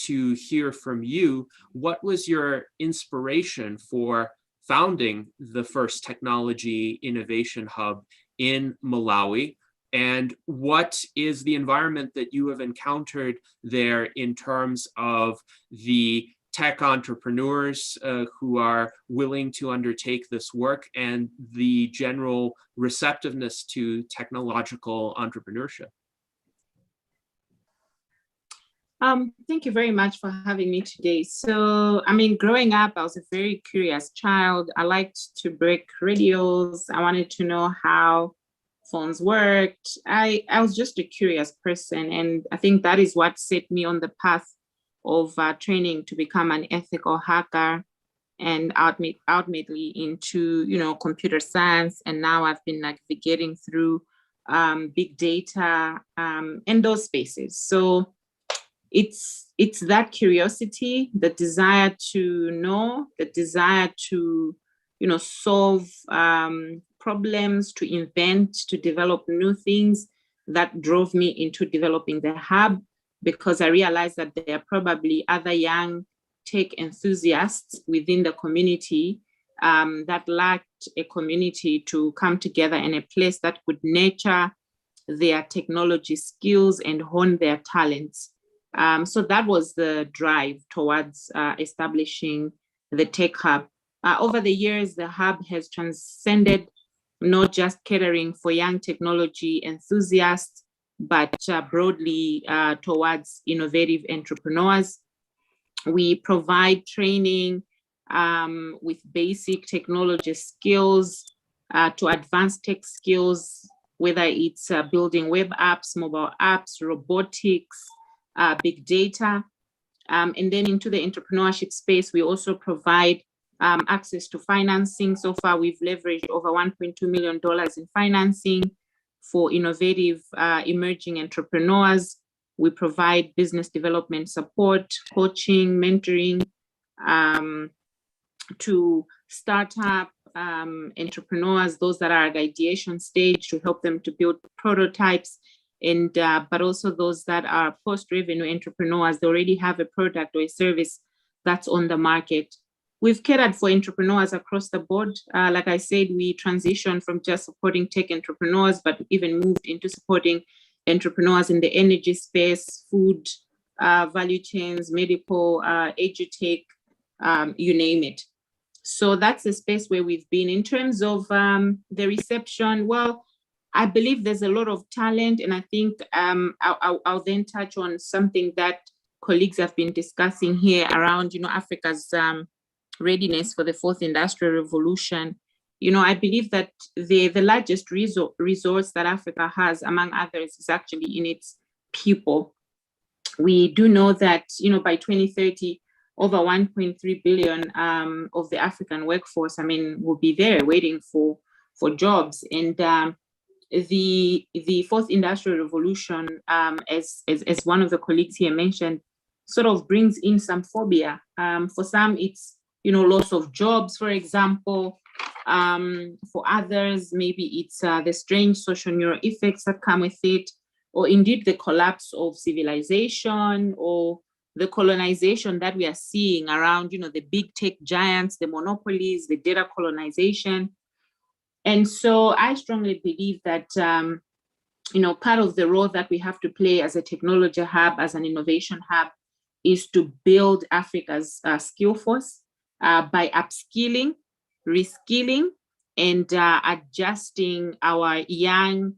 to hear from you. What was your inspiration for founding the first technology innovation hub in Malawi? And what is the environment that you have encountered there in terms of the tech entrepreneurs who are willing to undertake this work and the general receptiveness to technological entrepreneurship? Thank you very much for having me today. So, I mean, growing up, I was a very curious child. I liked to break radios. I wanted to know how phones worked. I was just a curious person. And I think that is what set me on the path of training to become an ethical hacker and ultimately into, computer science. And now I've been navigating through big data and those spaces. So it's that curiosity, the desire to know, the desire to, solve problems, to invent, to develop new things that drove me into developing the hub, because I realized that there are probably other young tech enthusiasts within the community that lacked a community to come together in a place that could nurture their technology skills and hone their talents. So that was the drive towards establishing the Tech Hub. Over the years, the hub has transcended not just catering for young technology enthusiasts, but broadly towards innovative entrepreneurs. We provide training with basic technology skills to advanced tech skills, whether it's building web apps, mobile apps, robotics, big data. And then into the entrepreneurship space, we also provide access to financing. So far, we've leveraged over $1.2 million in financing for innovative emerging entrepreneurs. We provide business development support, coaching, mentoring to startup entrepreneurs, those that are at ideation stage, to help them to build prototypes, and but also those that are post-revenue entrepreneurs. They already have a product or a service that's on the market. We've catered for entrepreneurs across the board. Like I said, we transitioned from just supporting tech entrepreneurs, but even moved into supporting entrepreneurs in the energy space, food, value chains, medical, edutech, you name it. So that's the space where we've been. In terms of the reception, well, I believe there's a lot of talent, and I think I'll then touch on something that colleagues have been discussing here around, Africa's readiness for the fourth industrial revolution. I believe that the largest resource that Africa has, among others, is actually in its people. We do know that, by 2030, over 1.3 billion of the African workforce, will be there waiting for jobs. And the fourth industrial revolution, as one of the colleagues here mentioned, sort of brings in some phobia. For some, it's loss of jobs, for example. For others, maybe it's the strange social neural effects that come with it, or indeed the collapse of civilization, or the colonization that we are seeing around, the big tech giants, the monopolies, the data colonization. And so I strongly believe that, part of the role that we have to play as a technology hub, as an innovation hub, is to build Africa's skill force by upskilling, reskilling, and adjusting our young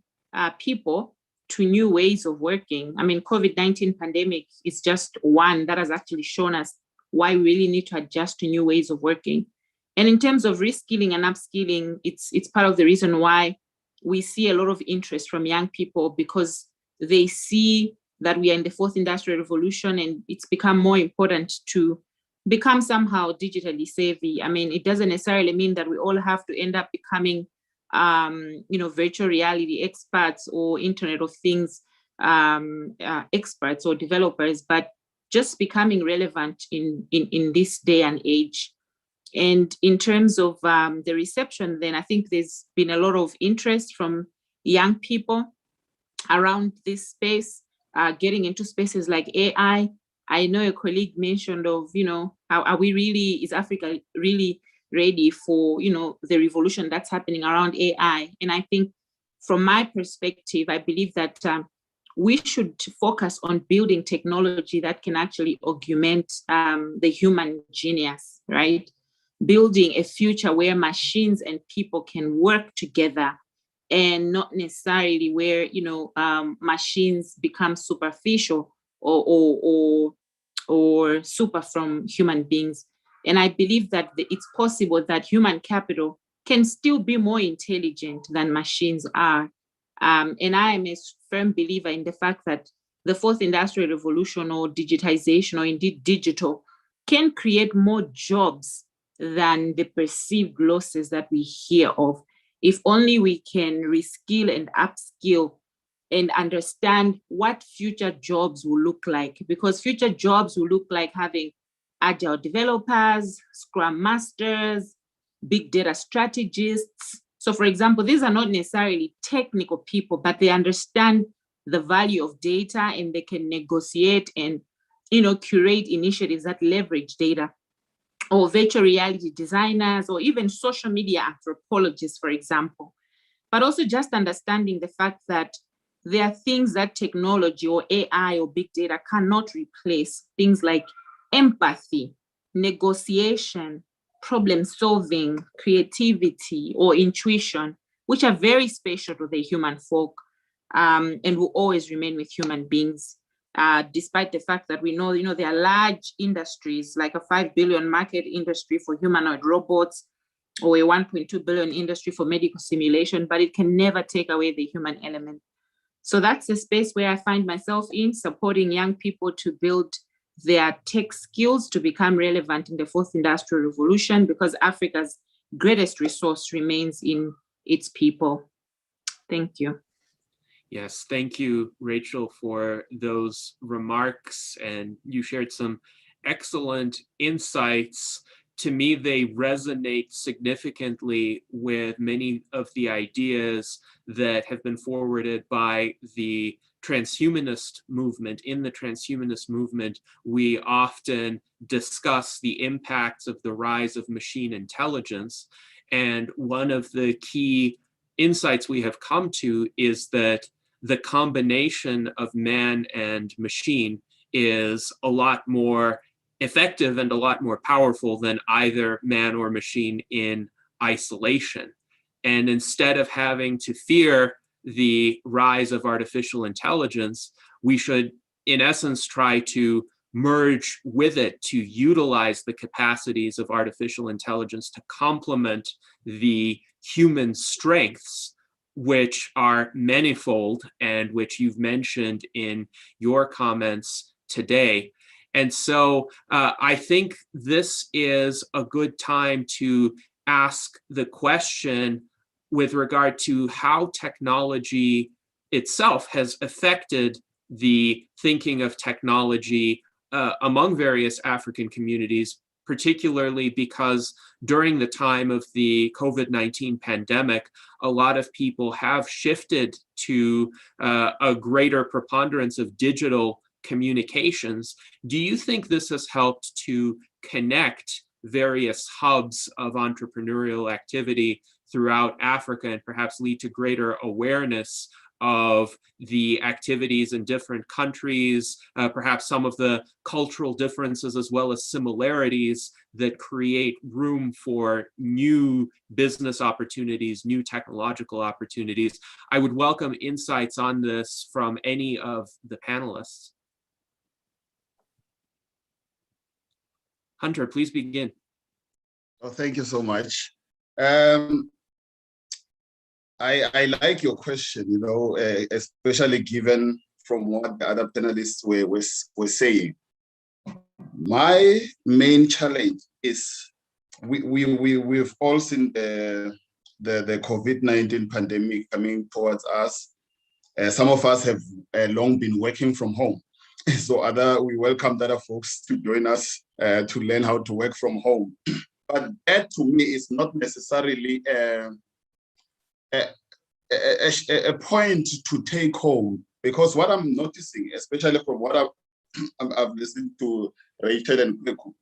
people to new ways of working. COVID-19 pandemic is just one that has actually shown us why we really need to adjust to new ways of working. And in terms of reskilling and upskilling, it's part of the reason why we see a lot of interest from young people, because they see that we are in the fourth industrial revolution, and it's become more important to become somehow digitally savvy. I mean, it doesn't necessarily mean that we all have to end up becoming, virtual reality experts or Internet of Things experts or developers, but just becoming relevant in this day and age. And in terms of the reception, then I think there's been a lot of interest from young people around this space, getting into spaces like AI. I know a colleague mentioned of, how are we really, is Africa really ready for, the revolution that's happening around AI? And I think from my perspective, I believe that we should focus on building technology that can actually augment the human genius, right? Building a future where machines and people can work together, and not necessarily where machines become superficial or super from human beings. And I believe that it's possible that human capital can still be more intelligent than machines are. And I am a firm believer in the fact that the fourth industrial revolution, or digitization, or indeed digital, can create more jobs than the perceived losses that we hear of. If only we can reskill and upskill and understand what future jobs will look like, because future jobs will look like having agile developers, scrum masters, big data strategists. So for example, these are not necessarily technical people, but they understand the value of data, and they can negotiate and curate initiatives that leverage data. Or virtual reality designers, or even social media anthropologists, for example. But also just understanding the fact that there are things that technology or AI or big data cannot replace, things like empathy, negotiation, problem solving, creativity, or intuition, which are very special to the human folk, and will always remain with human beings. Despite the fact that we know, there are large industries, like a 5 billion market industry for humanoid robots, or a 1.2 billion industry for medical simulation, but it can never take away the human element. So that's the space where I find myself in, supporting young people to build their tech skills to become relevant in the fourth industrial revolution, because Africa's greatest resource remains in its people. Thank you. Yes, thank you, Rachel, for those remarks. And you shared some excellent insights. To me, they resonate significantly with many of the ideas that have been forwarded by the transhumanist movement. In the transhumanist movement, we often discuss the impacts of the rise of machine intelligence. And one of the key insights we have come to is that the combination of man and machine is a lot more effective and a lot more powerful than either man or machine in isolation. And instead of having to fear the rise of artificial intelligence, we should, in essence, try to merge with it, to utilize the capacities of artificial intelligence to complement the human strengths, which are manifold and which you've mentioned in your comments today. And so I think this is a good time to ask the question with regard to how technology itself has affected the thinking of technology among various African communities, particularly because during the time of the COVID-19 pandemic, a lot of people have shifted to a greater preponderance of digital communications. Do you think this has helped to connect various hubs of entrepreneurial activity throughout Africa and perhaps lead to greater awareness of the activities in different countries, perhaps some of the cultural differences as well as similarities that create room for new business opportunities, new technological opportunities? I would welcome insights on this from any of the panelists. Hunter, please begin. Oh, thank you so much. I like your question, you know, especially given from what the other panelists were saying. My main challenge is we've all seen the COVID-19 pandemic coming towards us. Some of us have long been working from home. So we welcome other folks to join us to learn how to work from home. But that to me is not necessarily a point to take home, because what I'm noticing, especially from what I've listened to Rachel and Kweku,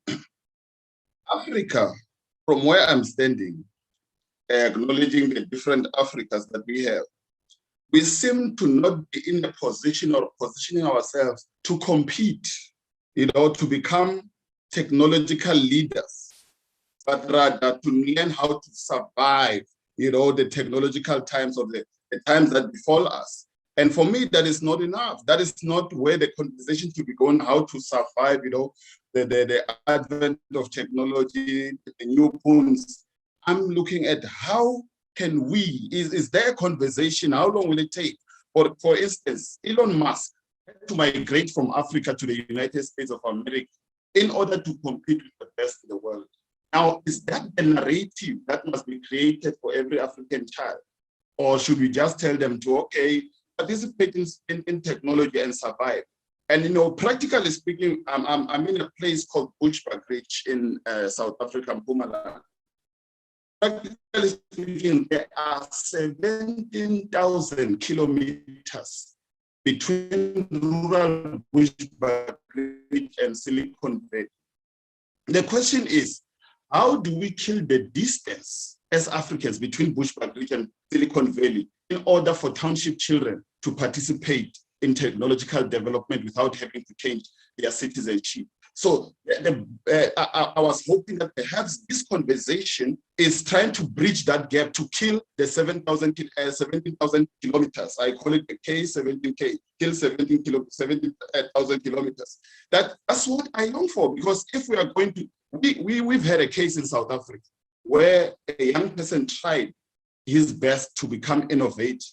Africa, from where I'm standing, acknowledging the different Africas that we have, we seem to not be in a position or positioning ourselves to compete, you know, to become technological leaders, but rather to learn how to survive, you know, the technological times of the times that befall us. And for me, that is not enough. That is not where the conversation should be going, how to survive, you know, the advent of technology, the new phones. I'm looking at how can we, is there a conversation? How long will it take? For instance, Elon Musk had to migrate from Africa to the United States of America in order to compete with the best in the world. Now, is that the narrative that must be created for every African child? Or should we just tell them to, okay, participate in technology and survive? And, you know, practically speaking, I'm in a place called Bushbuckridge in South Africa, Mpumalanga. Practically speaking, there are 17,000 kilometers between rural Bushbuckridge and Silicon Valley. The question is, how do we kill the distance as Africans between Bushbuckridge and Silicon Valley in order for township children to participate in technological development without having to change their citizenship? So I was hoping that perhaps this conversation is trying to bridge that gap to kill the 17,000 kilometers. I call it the K17K, kill 17,000 kilometers. That's what I long for, because if we are going to, we've had a case in South Africa where a young person tried his best to become innovative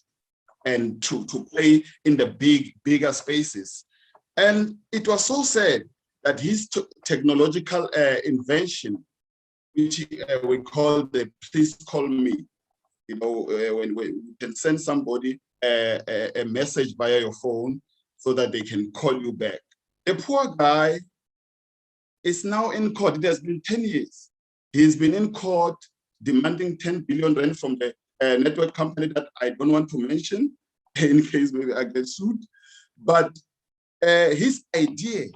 and to play in the bigger spaces. And it was so sad that his technological invention, which we call the please call me, you know, when you can send somebody a message via your phone so that they can call you back. The poor guy is now in court. It has been 10 years. He's been in court demanding 10 billion rand from the network company that I don't want to mention in case maybe I get sued. But his idea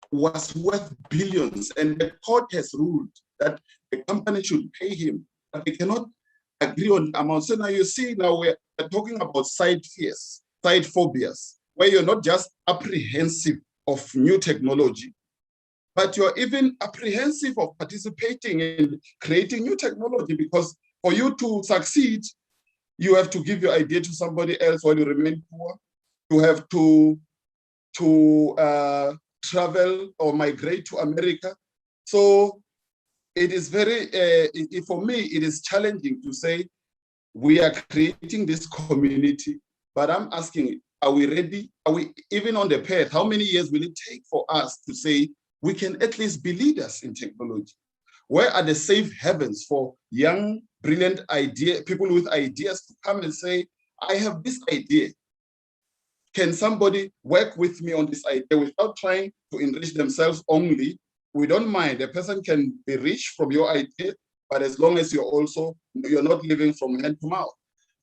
was worth billions, and the court has ruled that the company should pay him, but they cannot agree on the amount. So now you see, now we're talking about side fears, side phobias, where you're not just apprehensive of new technology, but you're even apprehensive of participating in creating new technology, because for you to succeed, you have to give your idea to somebody else while you remain poor. You have to travel or migrate to America. So it is very, for me, it is challenging to say we are creating this community, but I'm asking, are we ready? Are we even on the path? How many years will it take for us to say we can at least be leaders in technology? Where are the safe havens for young, brilliant people with ideas to come and say, I have this idea. Can somebody work with me on this idea without trying to enrich themselves only? We don't mind. A person can be rich from your idea, but as long as you're not living from hand to mouth.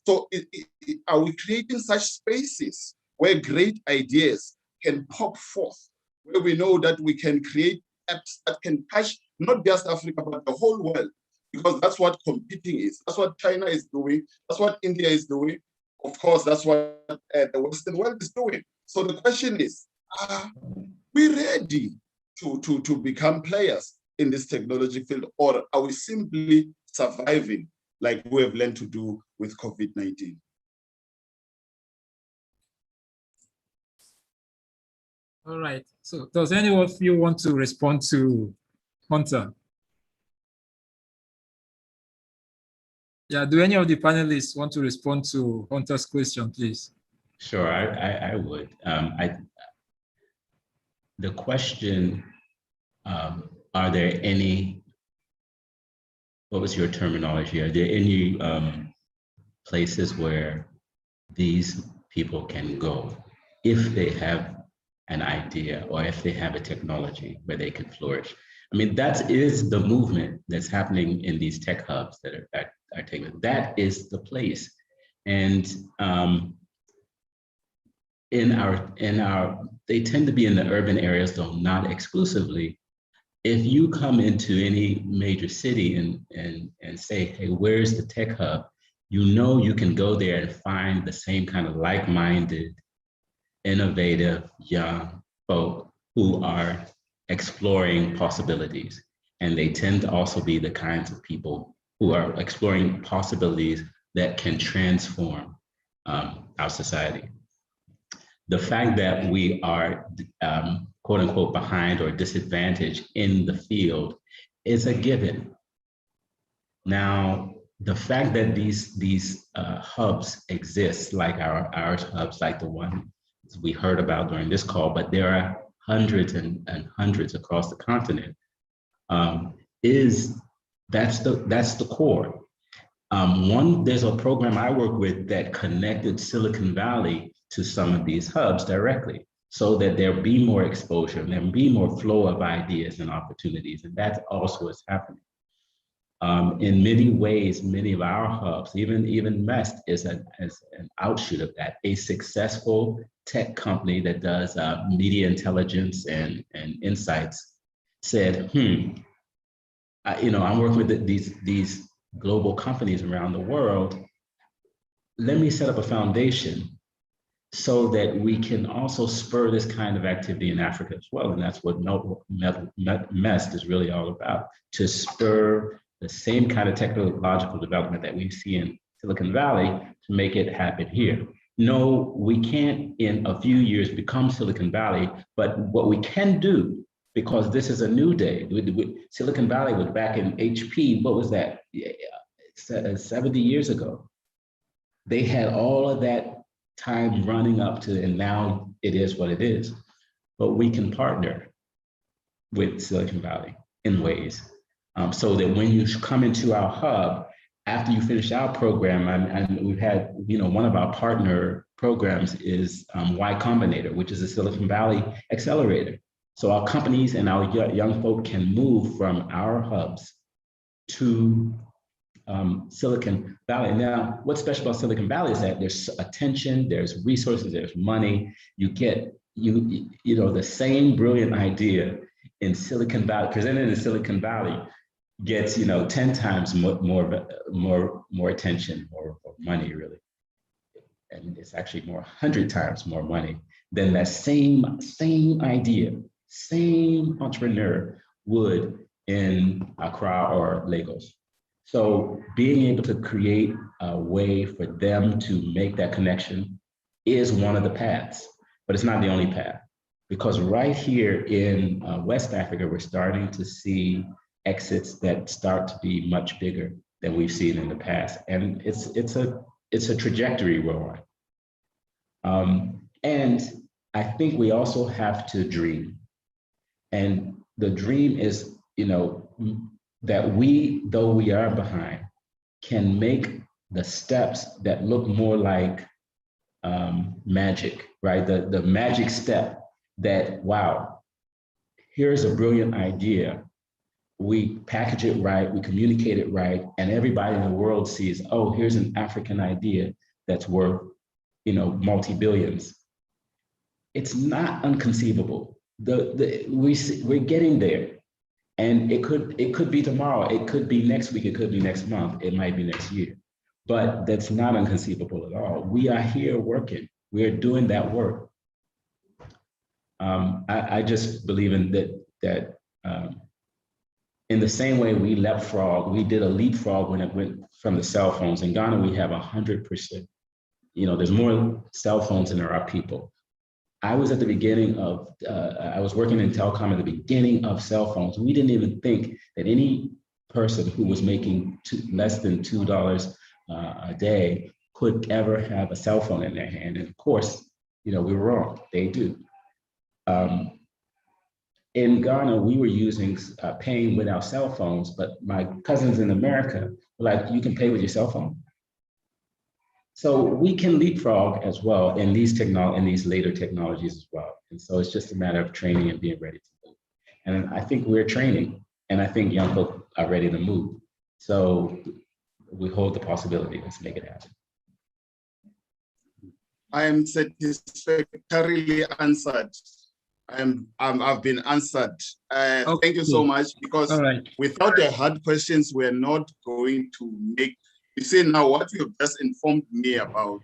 So are we creating such spaces where great ideas can pop forth, where we know that we can create apps that can touch not just Africa, but the whole world? Because that's what competing is. That's what China is doing. That's what India is doing. Of course, that's what the Western world is doing. So the question is, are we ready to become players in this technology field, or are we simply surviving like we have learned to do with COVID-19? All right. So does any of you want to respond to Hunter? Yeah, do any of the panelists want to respond to Hunter's question, please? Sure, I would. The question, are there any, what was your terminology? Are there any places where these people can go if they have an idea or if they have a technology where they can flourish? I mean, that is the movement that's happening in these tech hubs that are taking. That is the place. And they tend to be in the urban areas, though not exclusively. If you come into any major city and say, hey, where's the tech hub? You know you can go there and find the same kind of like-minded, innovative young folk who are exploring possibilities. And they tend to also be the kinds of people who are exploring possibilities that can transform our society. The fact that we are quote unquote behind or disadvantaged in the field is a given. Now, the fact that these hubs exist, like our hubs, like the one we heard about during this call, but there are hundreds and hundreds across the continent, that's the core. There's a program I work with that connected Silicon Valley to some of these hubs directly, so that there'll be more exposure and there'll be more flow of ideas and opportunities, and that also is happening. In many ways, many of our hubs, even MEST is an outshoot of that. A successful tech company that does media intelligence and insights said, I'm working with these global companies around the world. Let me set up a foundation so that we can also spur this kind of activity in Africa as well. And that's what MEST is really all about, to spur the same kind of technological development that we see in Silicon Valley to make it happen here. No, we can't in a few years become Silicon Valley, but what we can do, because this is a new day, Silicon Valley was back in HP, what was that, 70 years ago. They had all of that time running up to, and now it is what it is. But we can partner with Silicon Valley in ways so that when you come into our hub, after you finish our program, and we've had, one of our partner programs is Y Combinator, which is a Silicon Valley accelerator. So our companies and our young folk can move from our hubs to Silicon Valley. Now, what's special about Silicon Valley is that there's attention, there's resources, there's money. You get, the same brilliant idea in Silicon Valley, presented in Silicon Valley, gets 10 times more attention, more money, really. And it's actually 100 times more money than that same idea, same entrepreneur would in Accra or Lagos. So being able to create a way for them to make that connection is one of the paths, but it's not the only path. Because right here in West Africa, we're starting to see exits that start to be much bigger than we've seen in the past. And it's a trajectory we're on. And I think we also have to dream. And the dream is, that we, though we are behind, can make the steps that look more like magic, right? The magic step that, wow, here's a brilliant idea. We package it right, we communicate it right, and everybody in the world sees, oh, here's an African idea that's worth, multi-billions. It's not unconceivable. We're getting there. And it could be tomorrow, it could be next week, it could be next month, it might be next year. But that's not inconceivable at all. We are here working, we're doing that work. I just believe in that in the same way we did a leapfrog when it went from the cell phones. In Ghana, we have 100%. There's more cell phones than there are people. I was at the beginning of, I was working in telecom at the beginning of cell phones. We didn't even think that any person who was making less than $2 a day could ever have a cell phone in their hand. And of course, we were wrong, they do. In Ghana, we were using paying with our cell phones, but my cousins in America were like, you can pay with your cell phone. So we can leapfrog as well in these later technologies as well. And so it's just a matter of training and being ready to move. And I think we're training, and I think young folk are ready to move. So we hold the possibility. Let's make it happen. I am satisfactorily answered. I've been answered. Okay. Thank you so much, because right. Without the hard questions, we're not going to make. You see, now what you've just informed me about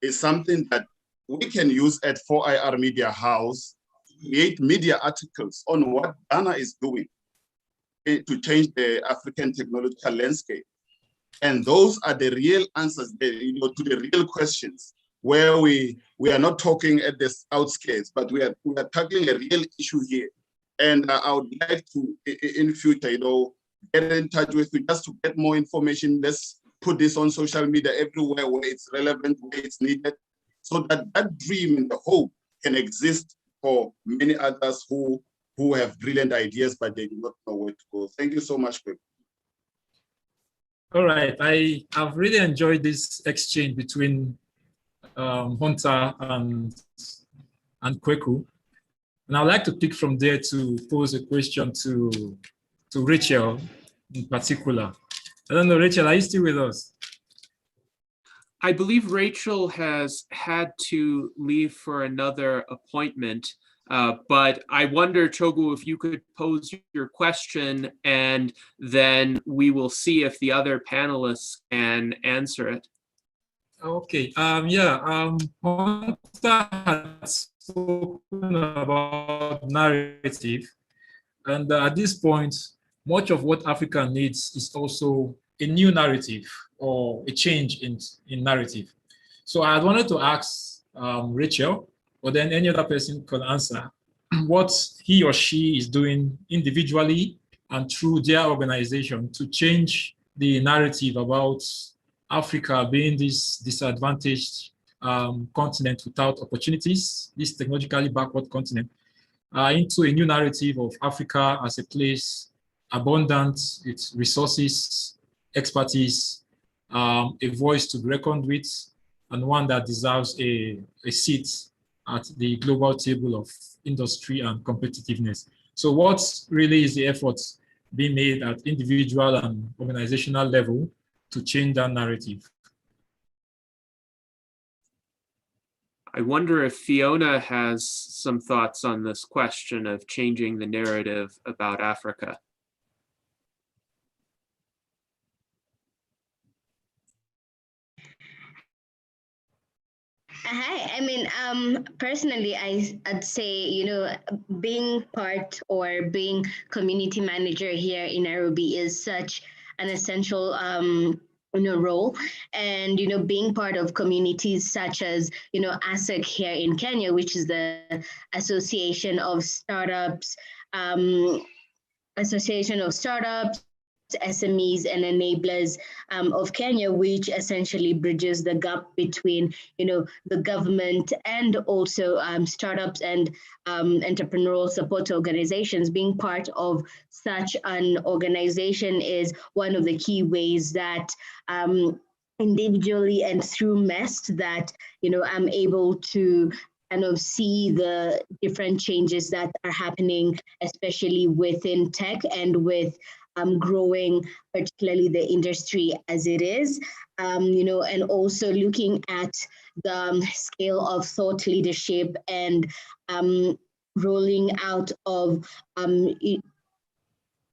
is something that we can use at 4IR Media House to create media articles on what Ghana is doing to change the African technological landscape. And those are the real answers, to the real questions, where we are not talking at the outskirts, but we are tackling a real issue here. And I would like to, in future, get in touch with you just to get more information. Let's put this on social media everywhere where it's relevant, where it's needed, so that that dream and the hope can exist for many others who have brilliant ideas, but they do not know where to go. Thank you so much, Pep. All right, I've really enjoyed this exchange between Hunter and Kweku. And I'd like to pick from there to pose a question to Rachel in particular. I don't know, Rachel, are you still with us? I believe Rachel has had to leave for another appointment, but I wonder, Chogwu, if you could pose your question, and then we will see if the other panelists can answer it. Okay, Hunter has spoken about narrative, and at this point, much of what Africa needs is also a new narrative or a change in narrative. So I wanted to ask Rachel, or then any other person can answer, what he or she is doing individually and through their organization to change the narrative about Africa being this disadvantaged continent without opportunities, this technologically backward continent, into a new narrative of Africa as a place abundant, its resources, expertise, a voice to be reckoned with, and one that deserves a seat at the global table of industry and competitiveness. So what really is the effort being made at individual and organizational level to change that narrative? I wonder if Fiona has some thoughts on this question of changing the narrative about Africa. Hi, I mean, personally, I'd say, being part or being community manager here in Nairobi is such an essential role. And, being part of communities such as, ASEC here in Kenya, which is the Association of Startups, SMEs and enablers of Kenya, which essentially bridges the gap between, the government and also startups and entrepreneurial support organizations. Being part of such an organization is one of the key ways that individually and through MEST that, I'm able to kind of see the different changes that are happening, especially within tech and with growing, particularly the industry as it is, and also looking at the scale of thought leadership and rolling out of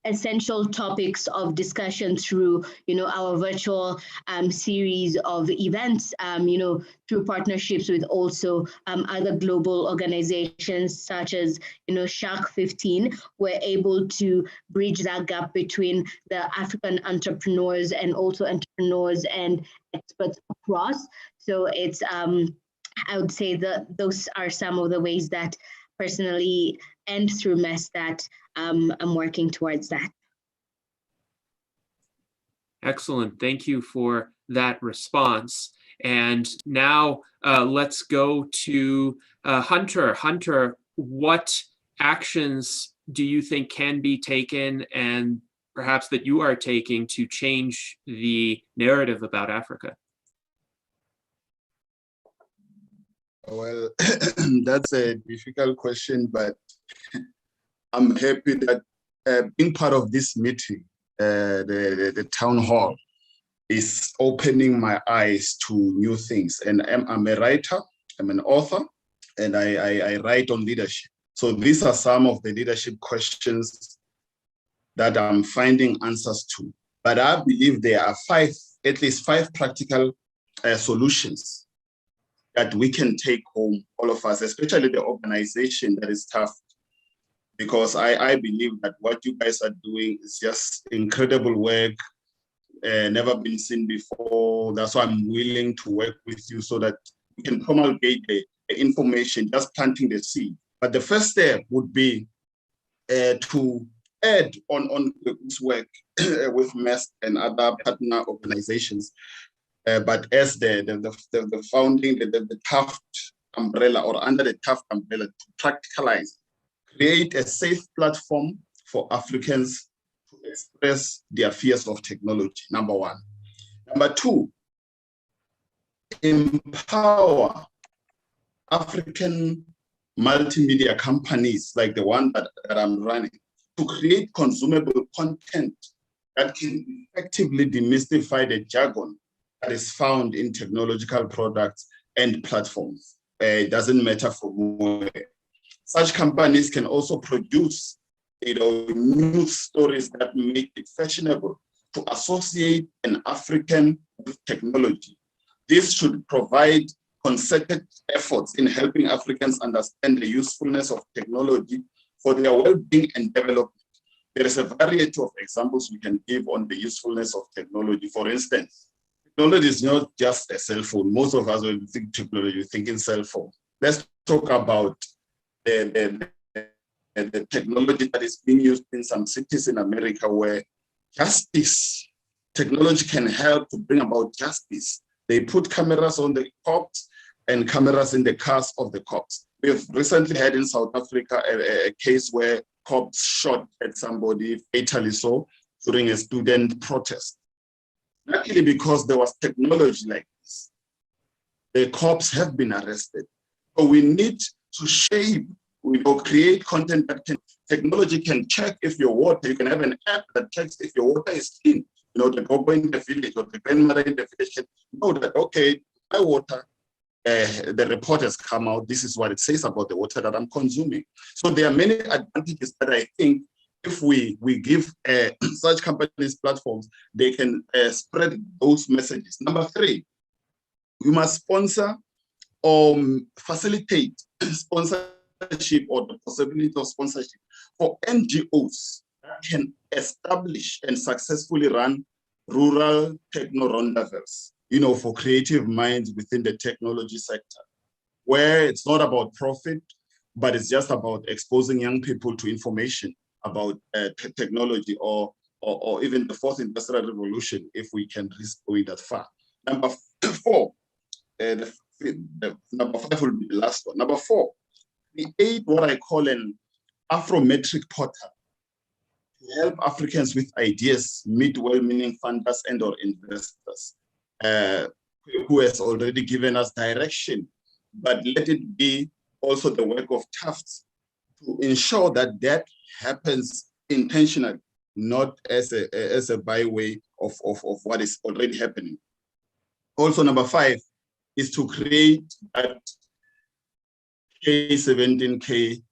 essential topics of discussion through, our virtual series of events, through partnerships with also other global organizations such as, Shark 15. We're able to bridge that gap between the African entrepreneurs and also entrepreneurs and experts across. So it's, I would say that those are some of the ways that personally and through MEST that I'm working towards that. Excellent. Thank you for that response. And now let's go to Hunter. Hunter, what actions do you think can be taken and perhaps that you are taking to change the narrative about Africa? Well, that's a difficult question, but I'm happy that being part of this meeting, the town hall, is opening my eyes to new things. And I'm a writer, I'm an author, and I write on leadership. So these are some of the leadership questions that I'm finding answers to. But I believe there are at least five practical solutions that we can take home, all of us, especially the organization that is tough. Because I believe that what you guys are doing is just incredible work, never been seen before. That's why I'm willing to work with you so that we can promulgate the information, just planting the seed. But the first step would be to add on this work with MEST and other partner organizations, but as the founding, the TAFFD umbrella, or under the TAFFD umbrella, to practicalize, create a safe platform for Africans to express their fears of technology, number one. Number two, empower African multimedia companies like the one that I'm running to create consumable content that can effectively demystify the jargon that is found in technological products and platforms. It doesn't matter from where. Such companies can also produce, news stories that make it fashionable to associate an African with technology. This should provide concerted efforts in helping Africans understand the usefulness of technology for their well-being and development. There is a variety of examples we can give on the usefulness of technology. For instance, technology is not just a cell phone. Most of us, when we think technology, we think in cell phone. Let's talk about the technology that is being used in some cities in America where technology can help to bring about justice. They put cameras on the cops and cameras in the cars of the cops. We've recently had in South Africa a case where cops shot at somebody, fatally so, during a student protest. Luckily, because there was technology like this, the cops have been arrested. So we need to shape, create content that technology can check if your water, you can have an app that checks if your water is clean. The governor in the village or the grandmother in the village can know that, okay, my water, the report has come out, this is what it says about the water that I'm consuming. So there are many advantages that I think if we give such companies platforms, they can spread those messages. Number three, we must sponsor or facilitate sponsorship or the possibility of sponsorship for NGOs that can establish and successfully run rural techno rendezvous, for creative minds within the technology sector, where it's not about profit, but it's just about exposing young people to information about technology or even the fourth industrial revolution, if we can risk going that far. Number four, number five will be the last one. Number four, create what I call an Afrometric portal to help Africans with ideas meet well-meaning funders and or investors who has already given us direction, but let it be also the work of TAFFD to ensure that that happens intentionally, not as a byway of what is already happening. Also, number five is to create that K17K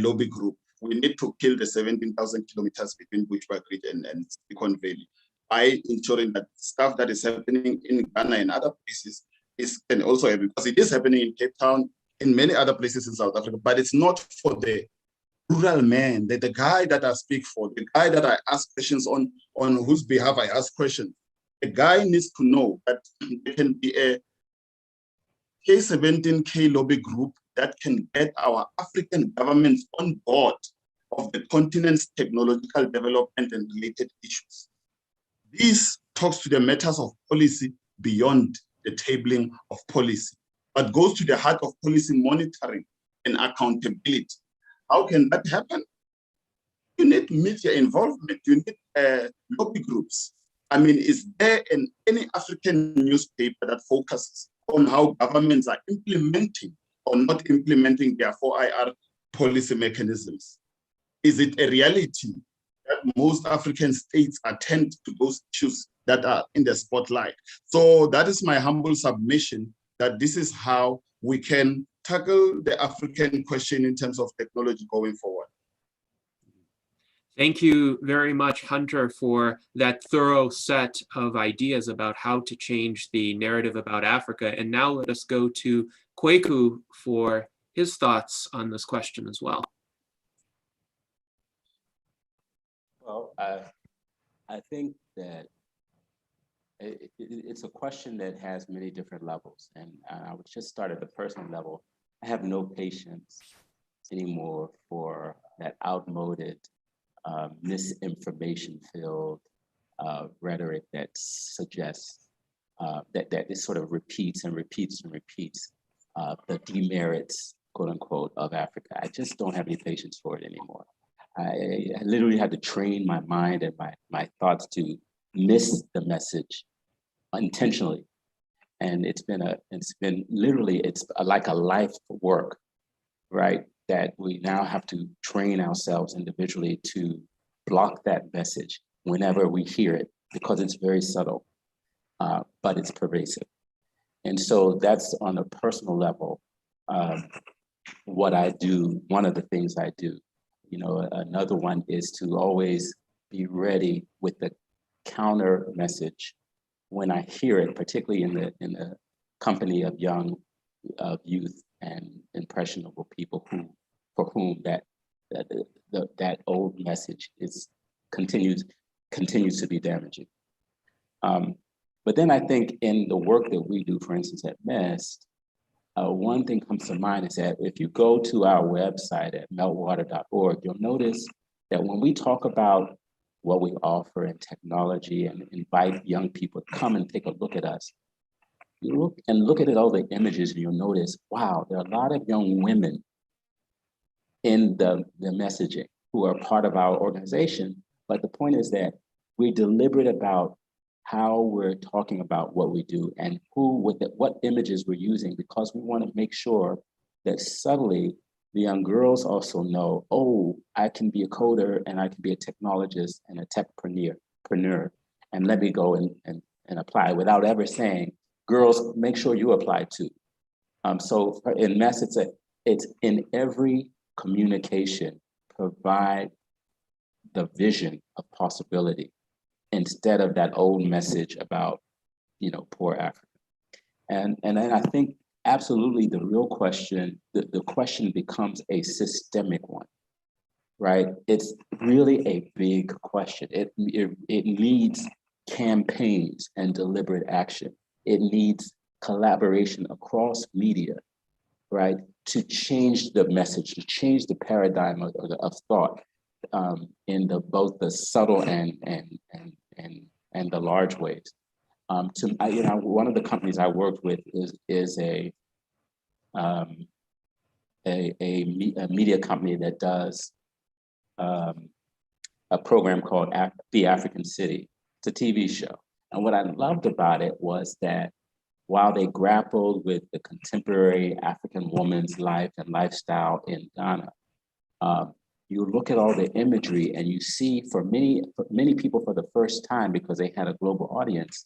lobby group. We need to kill the 17,000 kilometers between Bushbuck Ridge and Silicon Valley by ensuring that stuff that is happening in Ghana and other places can also happen, because it is happening in Cape Town, in many other places in South Africa, but it's not for the rural man, the guy that I speak for, the guy that I ask questions on whose behalf I ask questions. The guy needs to know that there can be a K17K lobby group that can get our African governments on board of the continent's technological development and related issues. These talks to the matters of policy beyond the tabling of policy, but goes to the heart of policy monitoring and accountability. How can that happen? You need media involvement, you need lobby groups. I mean, is there any African newspaper that focuses on how governments are implementing or not implementing their 4IR policy mechanisms? Is it a reality that most African states attend to those issues that are in the spotlight? So that is my humble submission, that this is how we can tackle the African question in terms of technology going forward. Thank you very much, Hunter, for that thorough set of ideas about how to change the narrative about Africa. And now let us go to Chogwu for his thoughts on this question as well. Well, I think that it's a question that has many different levels. And I would just start at the personal level. I have no patience anymore for that outmoded, misinformation-filled rhetoric that suggests that it sort of repeats and repeats and repeats the demerits, quote unquote, of Africa. I just don't have any patience for it anymore. I literally had to train my mind and my thoughts to miss the message intentionally. And it's been literally like a life work, right? That we now have to train ourselves individually to block that message whenever we hear it, because it's very subtle, but it's pervasive. And so that's on a personal level, what I do, one of the things I do. You know, another one is to always be ready with the counter message when I hear it, particularly in the company of youth and impressionable people for whom that old message continues to be damaging. But then I think in the work that we do, for instance, at MEST, one thing comes to mind is that if you go to our website at meltwater.org, you'll notice that when we talk about what we offer in technology and invite young people to come and take a look at us, you look at all the images and you'll notice, wow, there are a lot of young women in the messaging who are part of our organization. But the point is that we're deliberate about how we're talking about what we do and what images we're using, because we want to make sure that subtly the young girls also know, oh, I can be a coder and I can be a technologist and a techpreneur, and let me go and apply without ever saying, girls, make sure you apply too. So in MEST, it's in every communication, provide the vision of possibility instead of that old message about, poor Africa. And then I think absolutely the real question, the question becomes a systemic one, right? It's really a big question. It needs campaigns and deliberate action. It needs collaboration across media, right? To change the message, to change the paradigm of thought in both the subtle and the large ways. One of the companies I worked with is a media company that does a program called The African City. It's a TV show. And what I loved about it was that while they grappled with the contemporary African woman's life and lifestyle in Ghana, you look at all the imagery and you see for many people for the first time, because they had a global audience,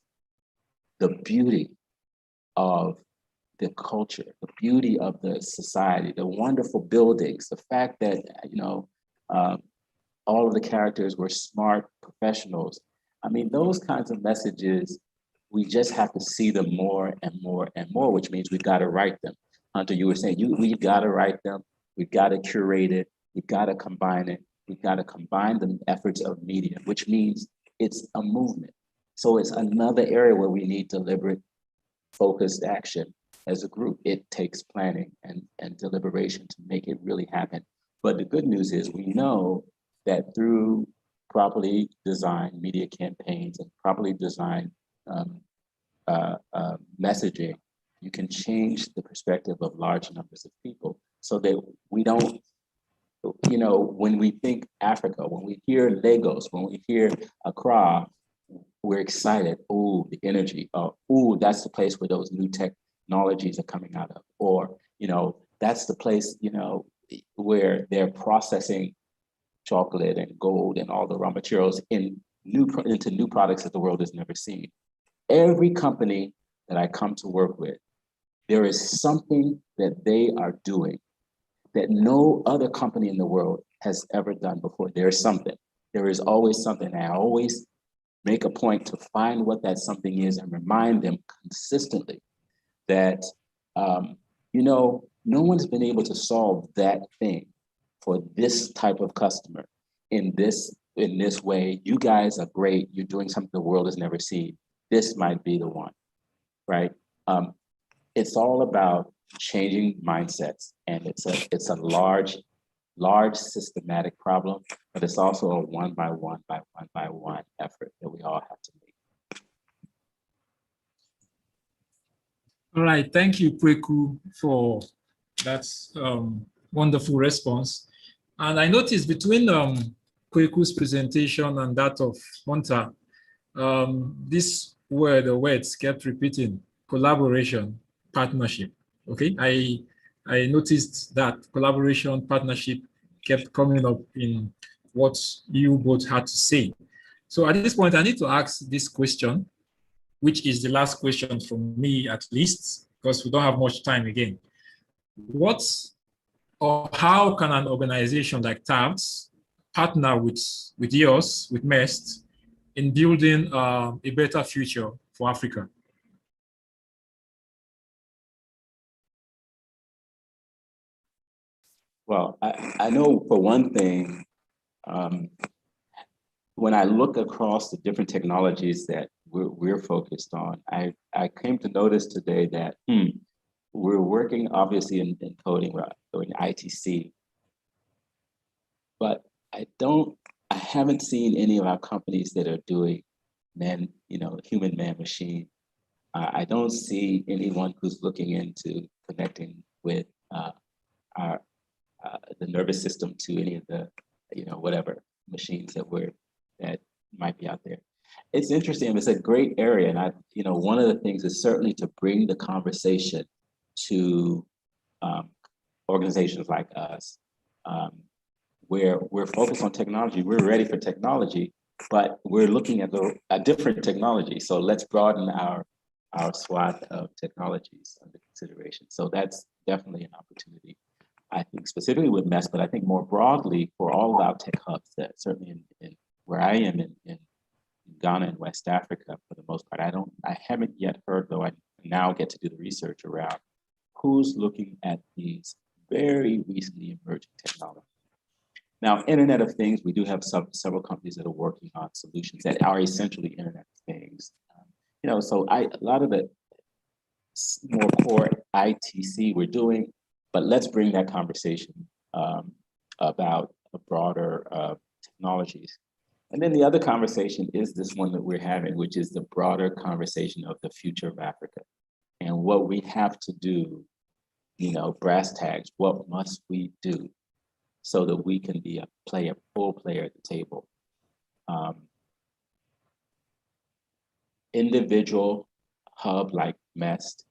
the beauty of the culture, the beauty of the society, the wonderful buildings, the fact that, all of the characters were smart professionals. I mean, those kinds of messages, we just have to see them more and more and more, which means we've got to write them. Hunter, you were saying, we've got to write them, we've got to curate it, we've got to combine it, we've got to combine the efforts of media, which means it's a movement. So it's another area where we need deliberate, focused action as a group. It takes planning and deliberation to make it really happen. But the good news is we know that through properly design media campaigns and properly design messaging, you can change the perspective of large numbers of people so that we don't, you know, when we think Africa, when we hear Lagos, when we hear Accra, we're excited. Oh, the energy. Oh, that's the place where those new technologies are coming out of. Or, you know, that's the place, you know, where they're processing chocolate and gold and all the raw materials into new products that the world has never seen. Every company that I come to work with, there is something that they are doing that no other company in the world has ever done before. There is something. There is always something. I always make a point to find what that something is and remind them consistently that, you know, no one's been able to solve that thing for this type of customer in this way. You guys are great. You're doing something the world has never seen. This might be the one, right? It's all about changing mindsets, and it's a large systematic problem, but it's also a one by one effort that we all have to make. All right, thank you, Kweku, for that wonderful response. And I noticed between Kweku's presentation and that of Hunter, this word, the words kept repeating: collaboration, partnership. Okay, I noticed that collaboration, partnership kept coming up in what you both had to say. So at this point, I need to ask this question, which is the last question from me at least, because we don't have much time again. What or how can an organization like TAFFD partner with yours, with MEST, in building a better future for Africa? Well, I know for one thing, when I look across the different technologies that we're focused on, I came to notice today that we're working obviously in coding, we're doing ITC, but I haven't seen any of our companies that are doing human man machine. I don't see anyone who's looking into connecting with the nervous system to any of the, whatever machines that might be out there. It's interesting. It's a great area, and one of the things is certainly to bring the conversation to organizations like us, where we're focused on technology. We're ready for technology, but we're looking at a different technology. So let's broaden our swath of technologies under consideration. So that's definitely an opportunity, I think, specifically with MEST, but I think more broadly for all of our tech hubs, that certainly in where I am in Ghana and West Africa, for the most part, I haven't yet heard, though I now get to do the research around who's looking at these very recently emerging technologies. Now, Internet of Things, we do have several companies that are working on solutions that are essentially Internet of Things. So a lot of the more core ITC we're doing, but let's bring that conversation about a broader technologies. And then the other conversation is this one that we're having, which is the broader conversation of the future of Africa and what we have to do, brass tags, what must we do so that we can be a full player at the table. Individual hub like MEST,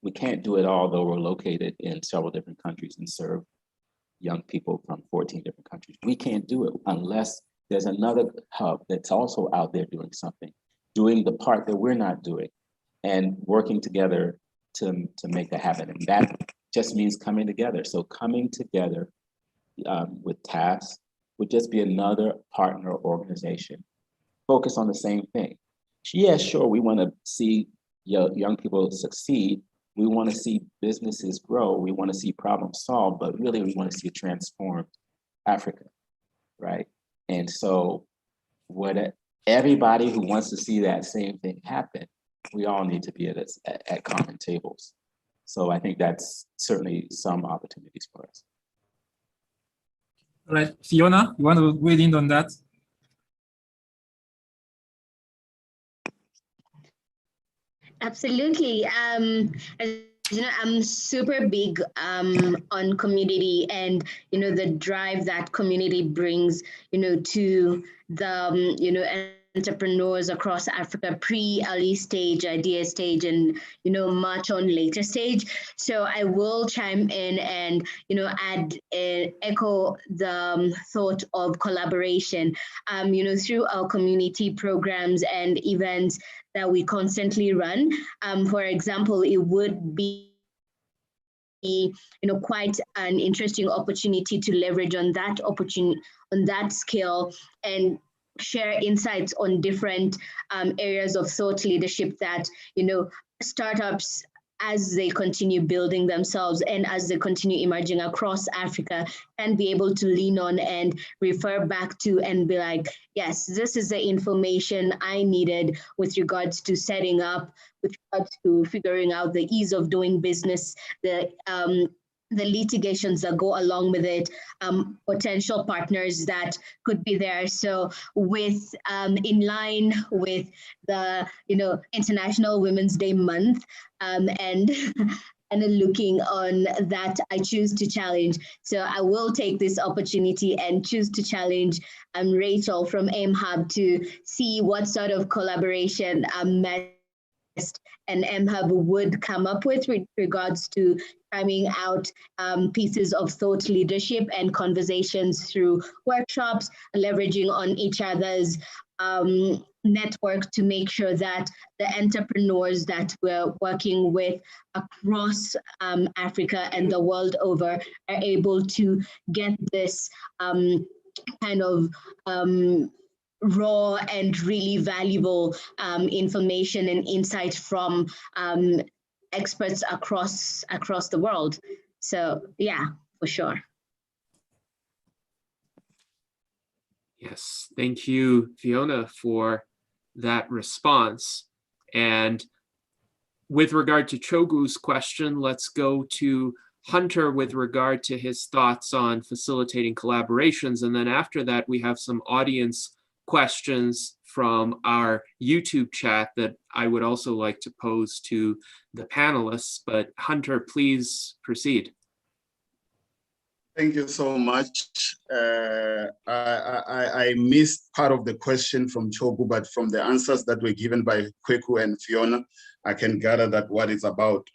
we can't do it all, though we're located in several different countries and serve young people from 14 different countries. We can't do it unless there's another hub that's also out there doing something, doing the part that we're not doing, and working together to make that happen. And that just means coming together. So coming together with TAFFD would just be another partner organization focused on the same thing. Yeah, sure, we want to see young people succeed. We want to see businesses grow. We want to see problems solved, but really we want to see a transformed Africa, right? And so everybody who wants to see that same thing happen, we all need to be at common tables. So I think that's certainly some opportunities for us. All right, Fiona, you want to weigh in on that? Absolutely. As you know, I'm super big on community and, you know, the drive that community brings, you know, to the, you know, entrepreneurs across Africa, early stage, idea stage, and, you know, much on later stage. So I will chime in and, you know, echo the thought of collaboration, you know, through our community programs and events that we constantly run. For example, it would be, you know, quite an interesting opportunity to leverage on that scale and share insights on different areas of thought leadership that, you know, startups, as they continue building themselves and as they continue emerging across Africa, can be able to lean on and refer back to and be like, yes, this is the information I needed with regards to setting up, with regards to figuring out the ease of doing business, the litigations that go along with it, potential partners that could be there. So with in line with the, you know, International Women's Day month, and looking on that, I choose to challenge. So I will take this opportunity and choose to challenge Rachel from AIM Hub to see what sort of collaboration and MHub would come up with regards to timing out pieces of thought leadership and conversations through workshops, leveraging on each other's network to make sure that the entrepreneurs that we're working with across Africa and the world over are able to get this kind of raw and really valuable information and insight from experts across the world. So yeah, for sure. Yes, thank you, Fiona, for that response. And with regard to Chogwu's question, let's go to Hunter with regard to his thoughts on facilitating collaborations. And then after that, we have some audience questions from our YouTube chat that I would also like to pose to the panelists. But Hunter, please proceed. Thank you so much. I missed part of the question from Chogwu, but from the answers that were given by Kweku and Fiona, I can gather that what it's about.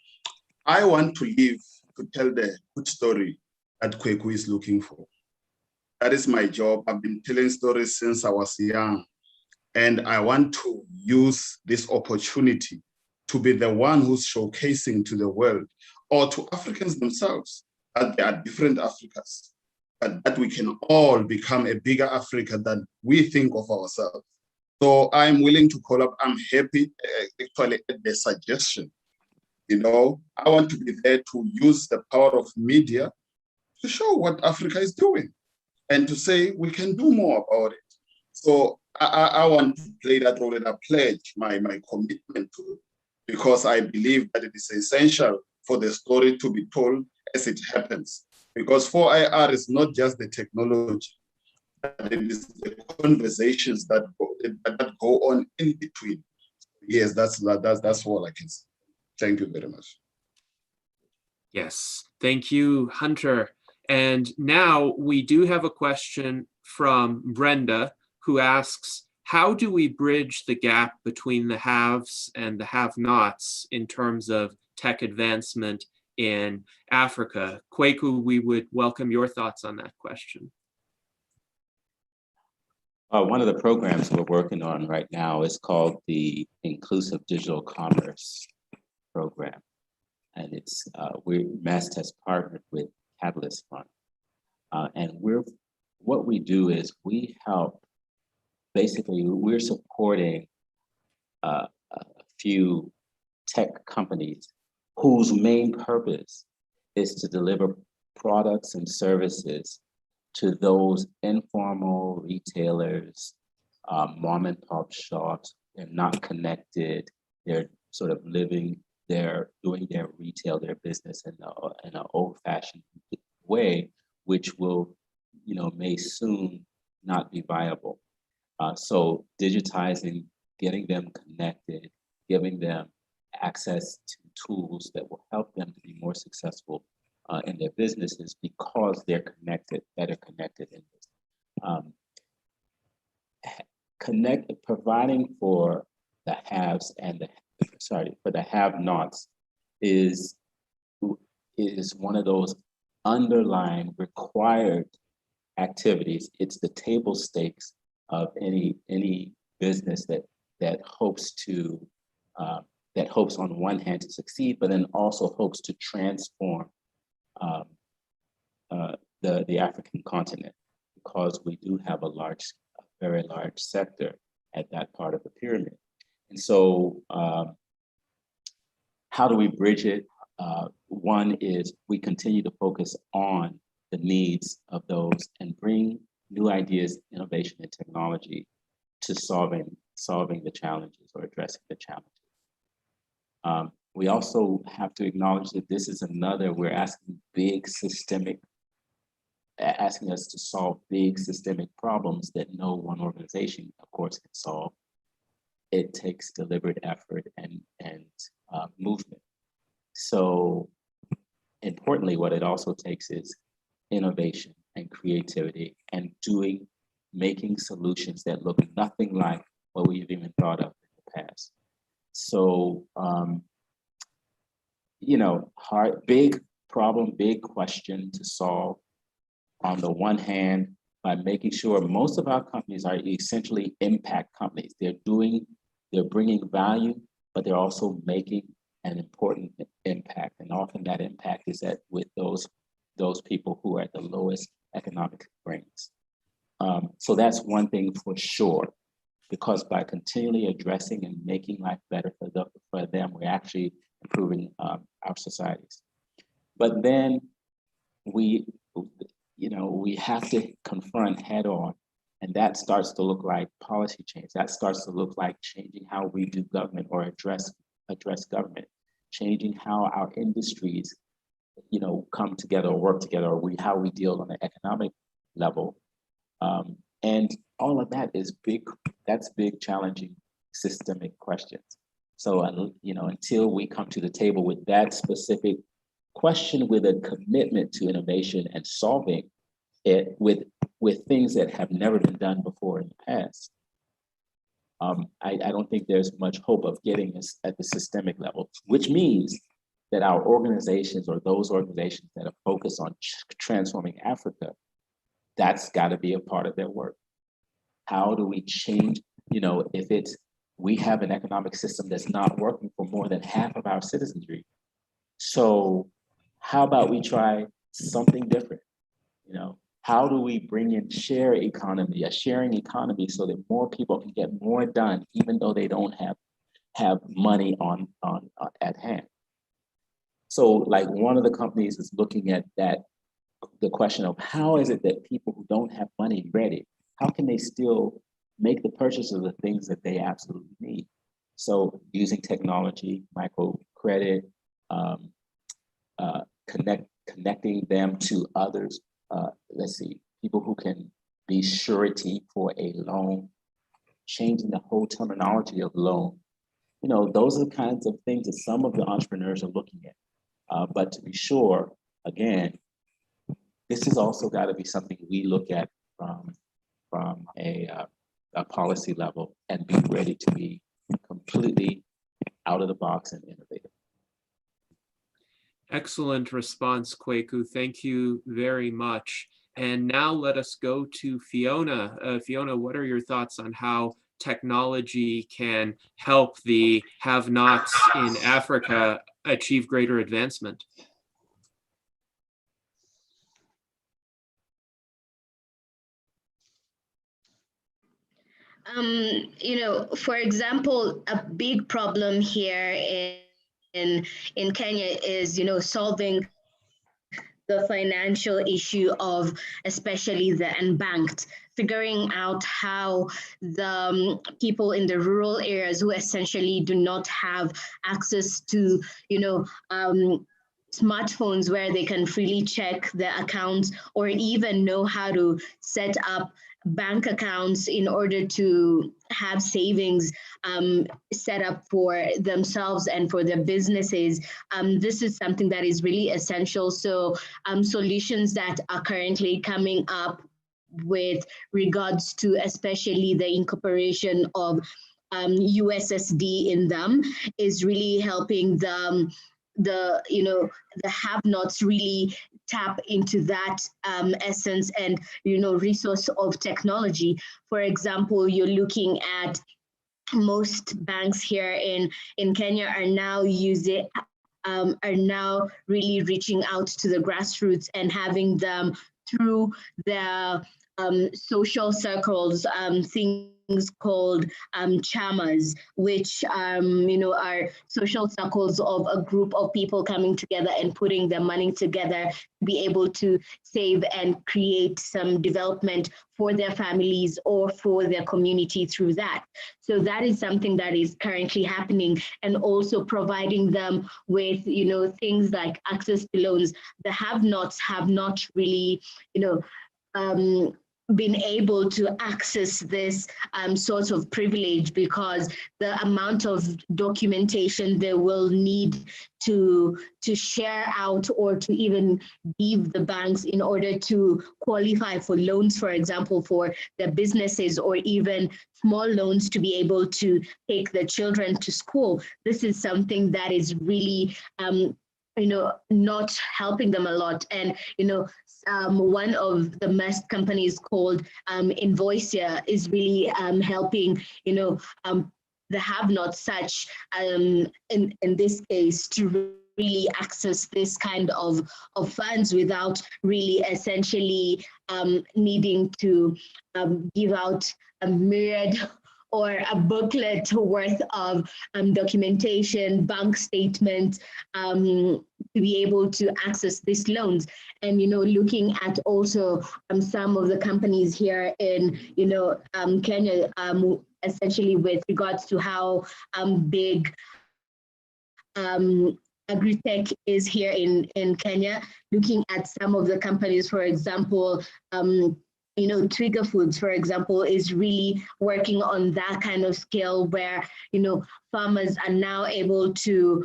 I want to live to tell the good story that Kweku is looking for. That is my job. I've been telling stories since I was young, and I want to use this opportunity to be the one who's showcasing to the world or to Africans themselves that there are different Africas, but that we can all become a bigger Africa than we think of ourselves. So I'm willing to call up. I'm happy actually at the suggestion. You know, I want to be there to use the power of media to show what Africa is doing and to say we can do more about it. So I want to play that role, and I pledge my commitment to it, because I believe that it is essential for the story to be told as it happens. Because 4IR is not just the technology, but it is the conversations that go on in between. Yes, that's all I can say. Thank you very much. Yes, thank you, Hunter. And now we do have a question from Brenda, who asks, how do we bridge the gap between the haves and the have-nots in terms of tech advancement in Africa? Kweku, we would welcome your thoughts on that question. One of the programs we're working on right now is called the Inclusive Digital Commerce Program. And it's MEST has partnered with Catalyst Fund. And what we do is we help, basically we're supporting a few tech companies whose main purpose is to deliver products and services to those informal retailers, mom and pop shops. They're not connected. They're sort of doing their retail, their business in an old-fashioned way, which will, may soon not be viable. So digitizing, getting them connected, giving them access to tools that will help them to be more successful in their businesses because they're connected, better connected in this. Providing for the haves and for the have-nots is one of those underlying required activities. It's the table stakes of any business that hopes on one hand to succeed, but then also hopes to transform the African continent, because we do have a very large sector at that part of the pyramid. And so how do we bridge it? One is we continue to focus on the needs of those and bring new ideas, innovation, and technology to solving the challenges or addressing the challenges. We also have to acknowledge that this is we're asking us to solve big systemic problems that no one organization, of course, can solve. It takes deliberate effort and movement. So importantly, what it also takes is innovation and creativity and making solutions that look nothing like what we've even thought of in the past. So, big problem, big question to solve. On the one hand, by making sure most of our companies are essentially impact companies. They're bringing value, but they're also making an important impact. And often that impact is with those people who are at the lowest economic ranks. So that's one thing for sure, because by continually addressing and making life better for them, we're actually improving our societies. But then we have to confront head on, and that starts to look like policy change. That starts to look like changing how we do government or address government, changing how our industries, come together or work together, or how we deal on the economic level. And all of that is that's big, challenging, systemic questions. So, until we come to the table with that specific question, with a commitment to innovation and solving it with things that have never been done before in the past, I don't think there's much hope of getting us at the systemic level, which means that our organizations, or those organizations that are focused on transforming Africa, that's got to be a part of their work. How do we change, if we have an economic system that's not working for more than half of our citizenry. So how about we try something different? How do we bring in a sharing economy, so that more people can get more done, even though they don't have money on at hand? So, like, one of the companies is looking at the question of how is it that people who don't have money ready, how can they still make the purchase of the things that they absolutely need? So using technology, microcredit, connecting them to others, people who can be surety for a loan, changing the whole terminology of loan. Those are the kinds of things that some of the entrepreneurs are looking at. But to be sure, again, this has also got to be something we look at from a policy level and be ready to be completely out of the box and innovative. Excellent response, Kwaku. Thank you very much. And now let us go to Fiona. Fiona, what are your thoughts on how technology can help the have-nots in Africa achieve greater advancement? For example, a big problem here in Kenya is, solving the financial issue of especially the unbanked, figuring out how the people in the rural areas who essentially do not have access to, smartphones where they can freely check their accounts or even know how to set up bank accounts in order to have savings set up for themselves and for their businesses. This is something that is really essential. So solutions that are currently coming up with regards to especially the incorporation of USSD in them is really helping them, the have-nots really tap into that essence and resource of technology. For example, you're looking at most banks here in Kenya are now really reaching out to the grassroots and having them through their social circles, things called chamas, which are social circles of a group of people coming together and putting their money together to be able to save and create some development for their families or for their community through that. So that is something that is currently happening, and also providing them with things like access to loans. The have-nots have not really been able to access this sort of privilege, because the amount of documentation they will need to share out or to even give the banks in order to qualify for loans, for example, for their businesses, or even small loans to be able to take their children to school. This is something that is really not helping them a lot. And one of the best companies called Invoicia is really helping the have-nots, such in this case, to really access this kind of funds without really essentially needing to give out a myriad or a booklet worth of documentation, bank statements, to be able to access these loans. And looking at also some of the companies here in Kenya, essentially with regards to how big agri-tech is here in Kenya, looking at some of the companies, for example, Trigger Foods, for example, is really working on that kind of scale where, farmers are now able to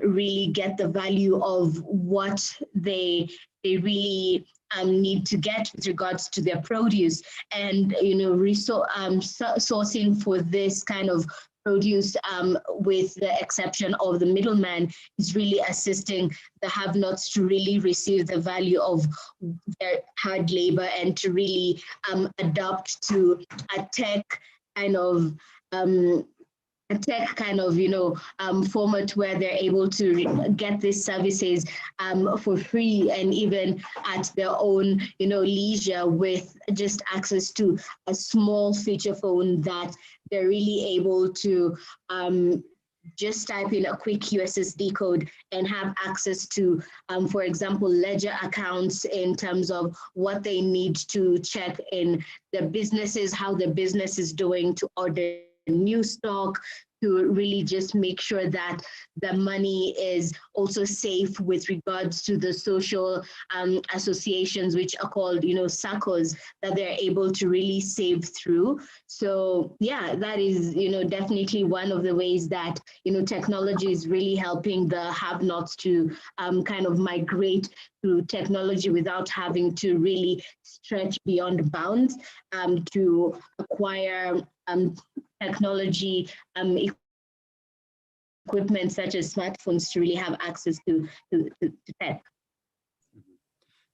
really get the value of what they really need to get with regards to their produce, and, sourcing for this kind of produce, with the exception of the middleman, is really assisting the have-nots to really receive the value of their hard labor and to really adapt to a tech kind of format where they're able to get these services for free, and even at their own leisure, with just access to a small feature phone that they're really able to just type in a quick USSD code and have access to, for example, ledger accounts in terms of what they need to check in their businesses, how the business is doing, to order new stock, to really just make sure that the money is also safe with regards to the social associations, which are called, SACCOs, that they're able to really save through. So yeah, that is, definitely one of the ways that, technology is really helping the have-nots to kind of migrate through technology without having to really stretch beyond bounds to acquire technology equipment such as smartphones to really have access to tech.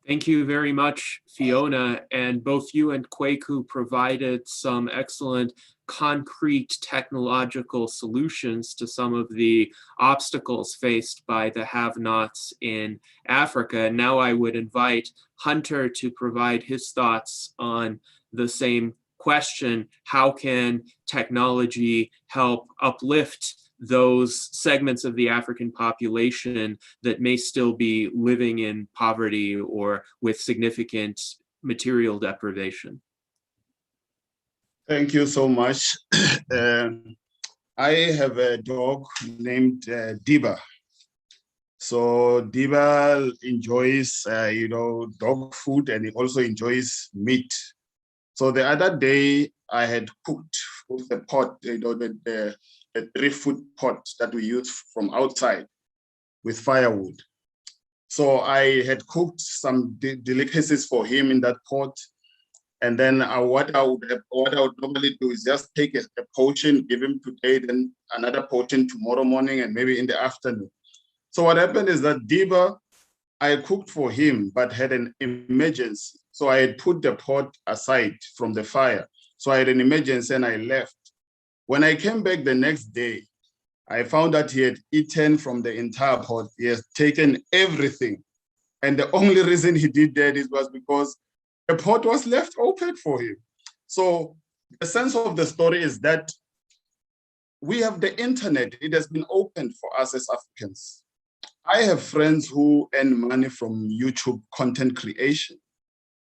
Thank you very much, Fiona. And both you and Kwaku provided some excellent concrete technological solutions to some of the obstacles faced by the have-nots in Africa. Now I would invite Hunter to provide his thoughts on the same question: how can technology help uplift those segments of the African population that may still be living in poverty or with significant material deprivation? Thank you so much. I have a dog named Diba. So Diba enjoys, dog food, and he also enjoys meat. So the other day I had cooked with the pot, the 3-foot pot that we use from outside with firewood. So I had cooked some delicacies for him in that pot. And then what I would normally do is just take a portion, give him today, then another portion tomorrow morning, and maybe in the afternoon. So what happened is that Diba, I cooked for him, but had an emergency. So I had put the pot aside from the fire. So I had an emergency and I left. When I came back the next day, I found that he had eaten from the entire pot. He has taken everything. And the only reason he did that was because the pot was left open for him. So the sense of the story is that we have the internet. It has been opened for us as Africans. I have friends who earn money from YouTube content creation.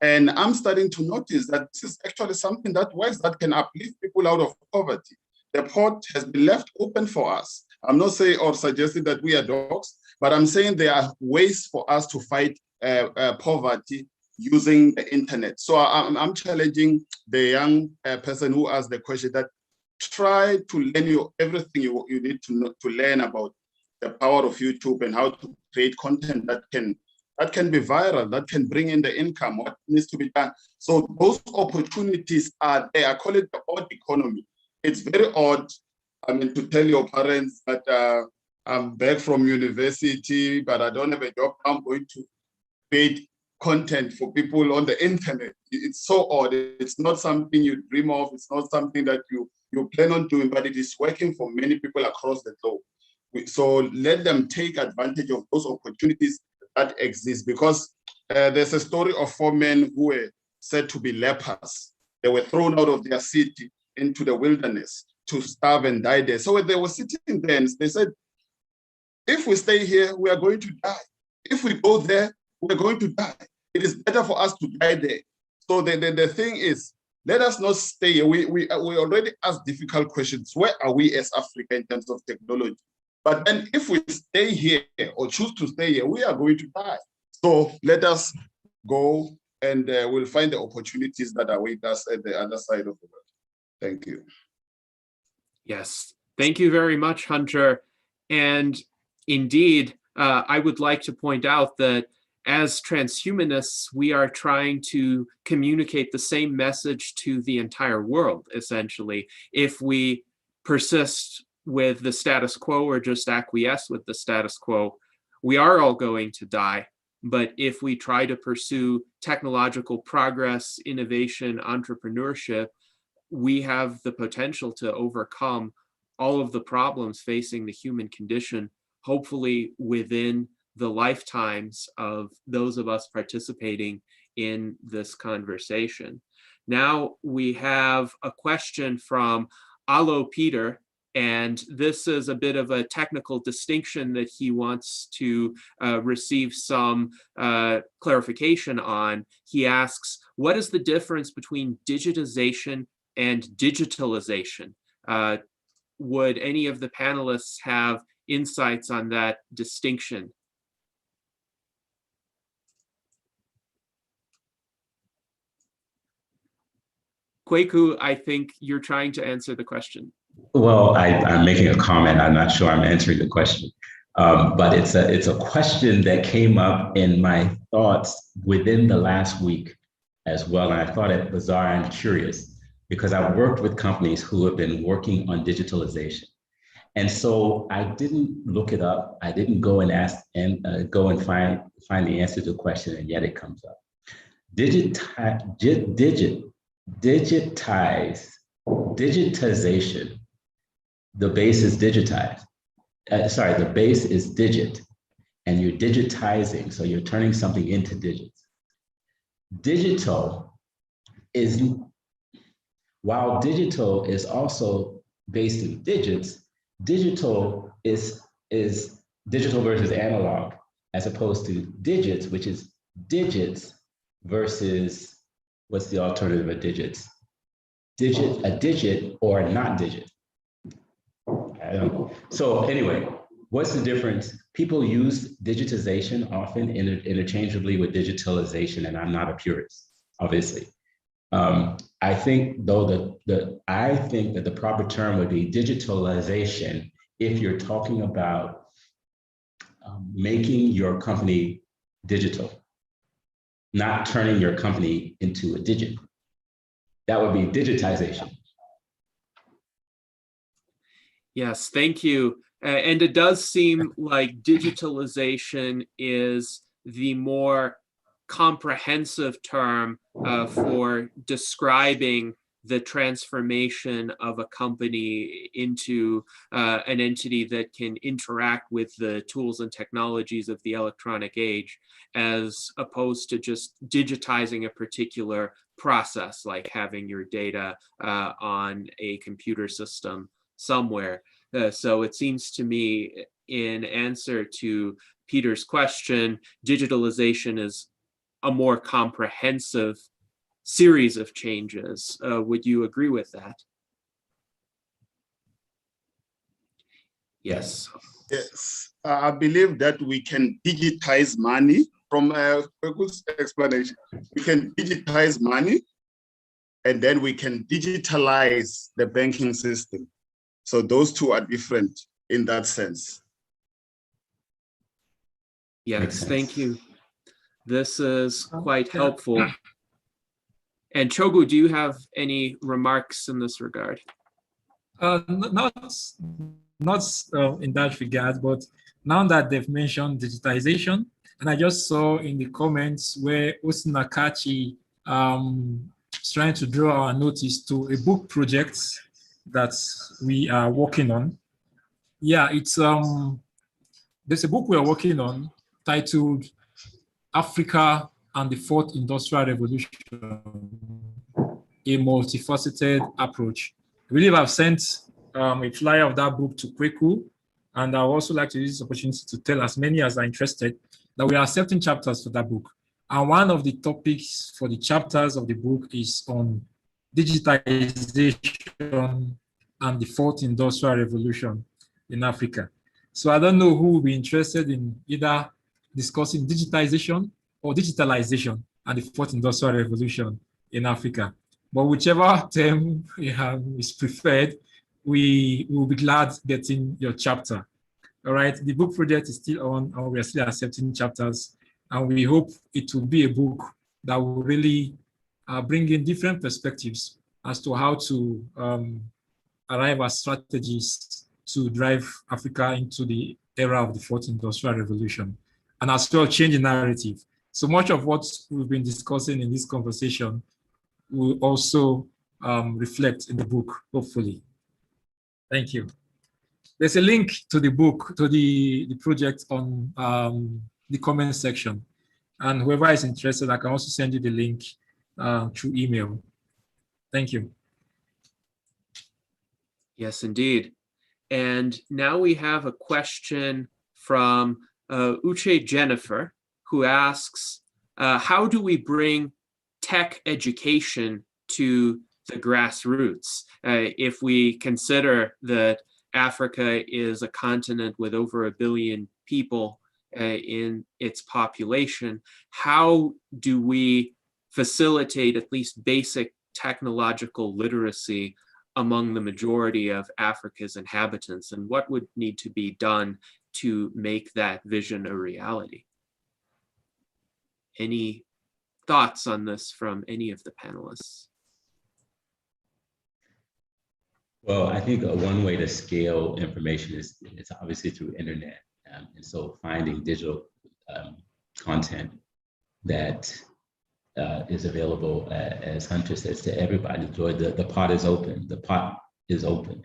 And I'm starting to notice that this is actually something that works, that can uplift people out of poverty. The pot has been left open for us. I'm not saying or suggesting that we are dogs, but I'm saying there are ways for us to fight poverty using the internet. So I'm challenging the young person who asked the question that try to learn everything you need to learn about the power of YouTube and how to create content that can be viral, that can bring in the income, what needs to be done. So those opportunities are there. I call it the odd economy. It's very odd, to tell your parents that I'm back from university, but I don't have a job. I'm going to create content for people on the internet. It's so odd. It's not something you dream of. It's not something that you plan on doing, but it is working for many people across the globe. So let them take advantage of those opportunities that exist, because there's a story of 4 men who were said to be lepers. They were thrown out of their city into the wilderness to starve and die there. So when they were sitting there, they said, if we stay here, we are going to die. If we go there, we're going to die. It is better for us to die there. So the thing is, let us not stay here. We already asked difficult questions. Where are we as Africa in terms of technology? But then if we stay here or choose to stay here, we are going to die. So let us go, and we'll find the opportunities that await us at the other side of the world. Thank you. Yes, thank you very much, Hunter. And indeed, I would like to point out that as transhumanists, we are trying to communicate the same message to the entire world, essentially. If we persist with the status quo or just acquiesce with the status quo, we are all going to die. But if we try to pursue technological progress, innovation, entrepreneurship, we have the potential to overcome all of the problems facing the human condition, hopefully within the lifetimes of those of us participating in this conversation. Now we have a question from Alo Peter, and this is a bit of a technical distinction that he wants to receive some clarification on. He asks, what is the difference between digitization and digitalization? Would any of the panelists have insights on that distinction? Kweku, I think you're trying to answer the question. Well, I'm making a comment. I'm not sure I'm answering the question, but it's a question that came up in my thoughts within the last week as well. And I thought it bizarre and curious because I've worked with companies who have been working on digitalization. And so I didn't look it up. I didn't go and ask and go and find the answer to the question, and yet it comes up. Digitization. The base is digitized. The base is digit, and you're digitizing, so you're turning something into digits. Digital is, while digital is also based in digits, digital is digital versus analog, as opposed to digits, which is digits versus, what's the alternative of digits? A digit or not digit. I don't know. So anyway, what's the difference? people use digitization often interchangeably with digitalization, and I'm not a purist, obviously. I think though I think that the proper term would be digitalization if you're talking about making your company digital, not turning your company into a digit. That would be digitization. Yes, thank you. And it does seem like digitalization is the more comprehensive term for describing the transformation of a company into an entity that can interact with the tools and technologies of the electronic age, as opposed to just digitizing a particular process, like having your data on a computer system somewhere. So it seems to me, in answer to Peter's question, digitalization is a more comprehensive series of changes. Would you agree with that? Yes. Yes, I believe that we can digitize money from a good explanation. We can digitize money, and then we can digitalize the banking system. So those two are different in that sense. Yes, thank you. This is quite helpful. And Chogwu, do you have any remarks in this regard? Not in that regard, but now that they've mentioned digitization, and I just saw in the comments where Usinakachi is trying to draw our notice to a book project that we are working on. Yeah, it's there's a book we are working on titled Africa and the Fourth Industrial Revolution, a multifaceted approach. I believe I've sent a flyer of that book to Kweku, and I would also like to use this opportunity to tell as many as are interested that we are accepting chapters for that book. And one of the topics for the chapters of the book is on digitization and the Fourth Industrial Revolution in Africa. So I don't know who will be interested in either discussing digitization or digitalization and the Fourth Industrial Revolution in Africa. But whichever term is preferred, we will be glad getting your chapter. All right, the book project is still on, and we are still accepting chapters, and we hope it will be a book that will really bring in different perspectives as to how to arrive at strategies to drive Africa into the era of the Fourth Industrial Revolution, and as well change the narrative. So much of what we've been discussing in this conversation will also reflect in the book, hopefully. Thank you. There's a link to the book, to the project on the comment section. And whoever is interested, I can also send you the link through email. Thank you. Yes, indeed. And now we have a question from Uche Jennifer, who asks, how do we bring tech education to the grassroots? If we consider that Africa is a continent with over 1 billion people in its population, how do we facilitate at least basic technological literacy among the majority of Africa's inhabitants, and what would need to be done to make that vision a reality? Any thoughts on this from any of the panelists? Well, I think one way to scale information is obviously through internet. And so finding digital content that is available, as Hunter says, to everybody. The pot is open. The pot is open.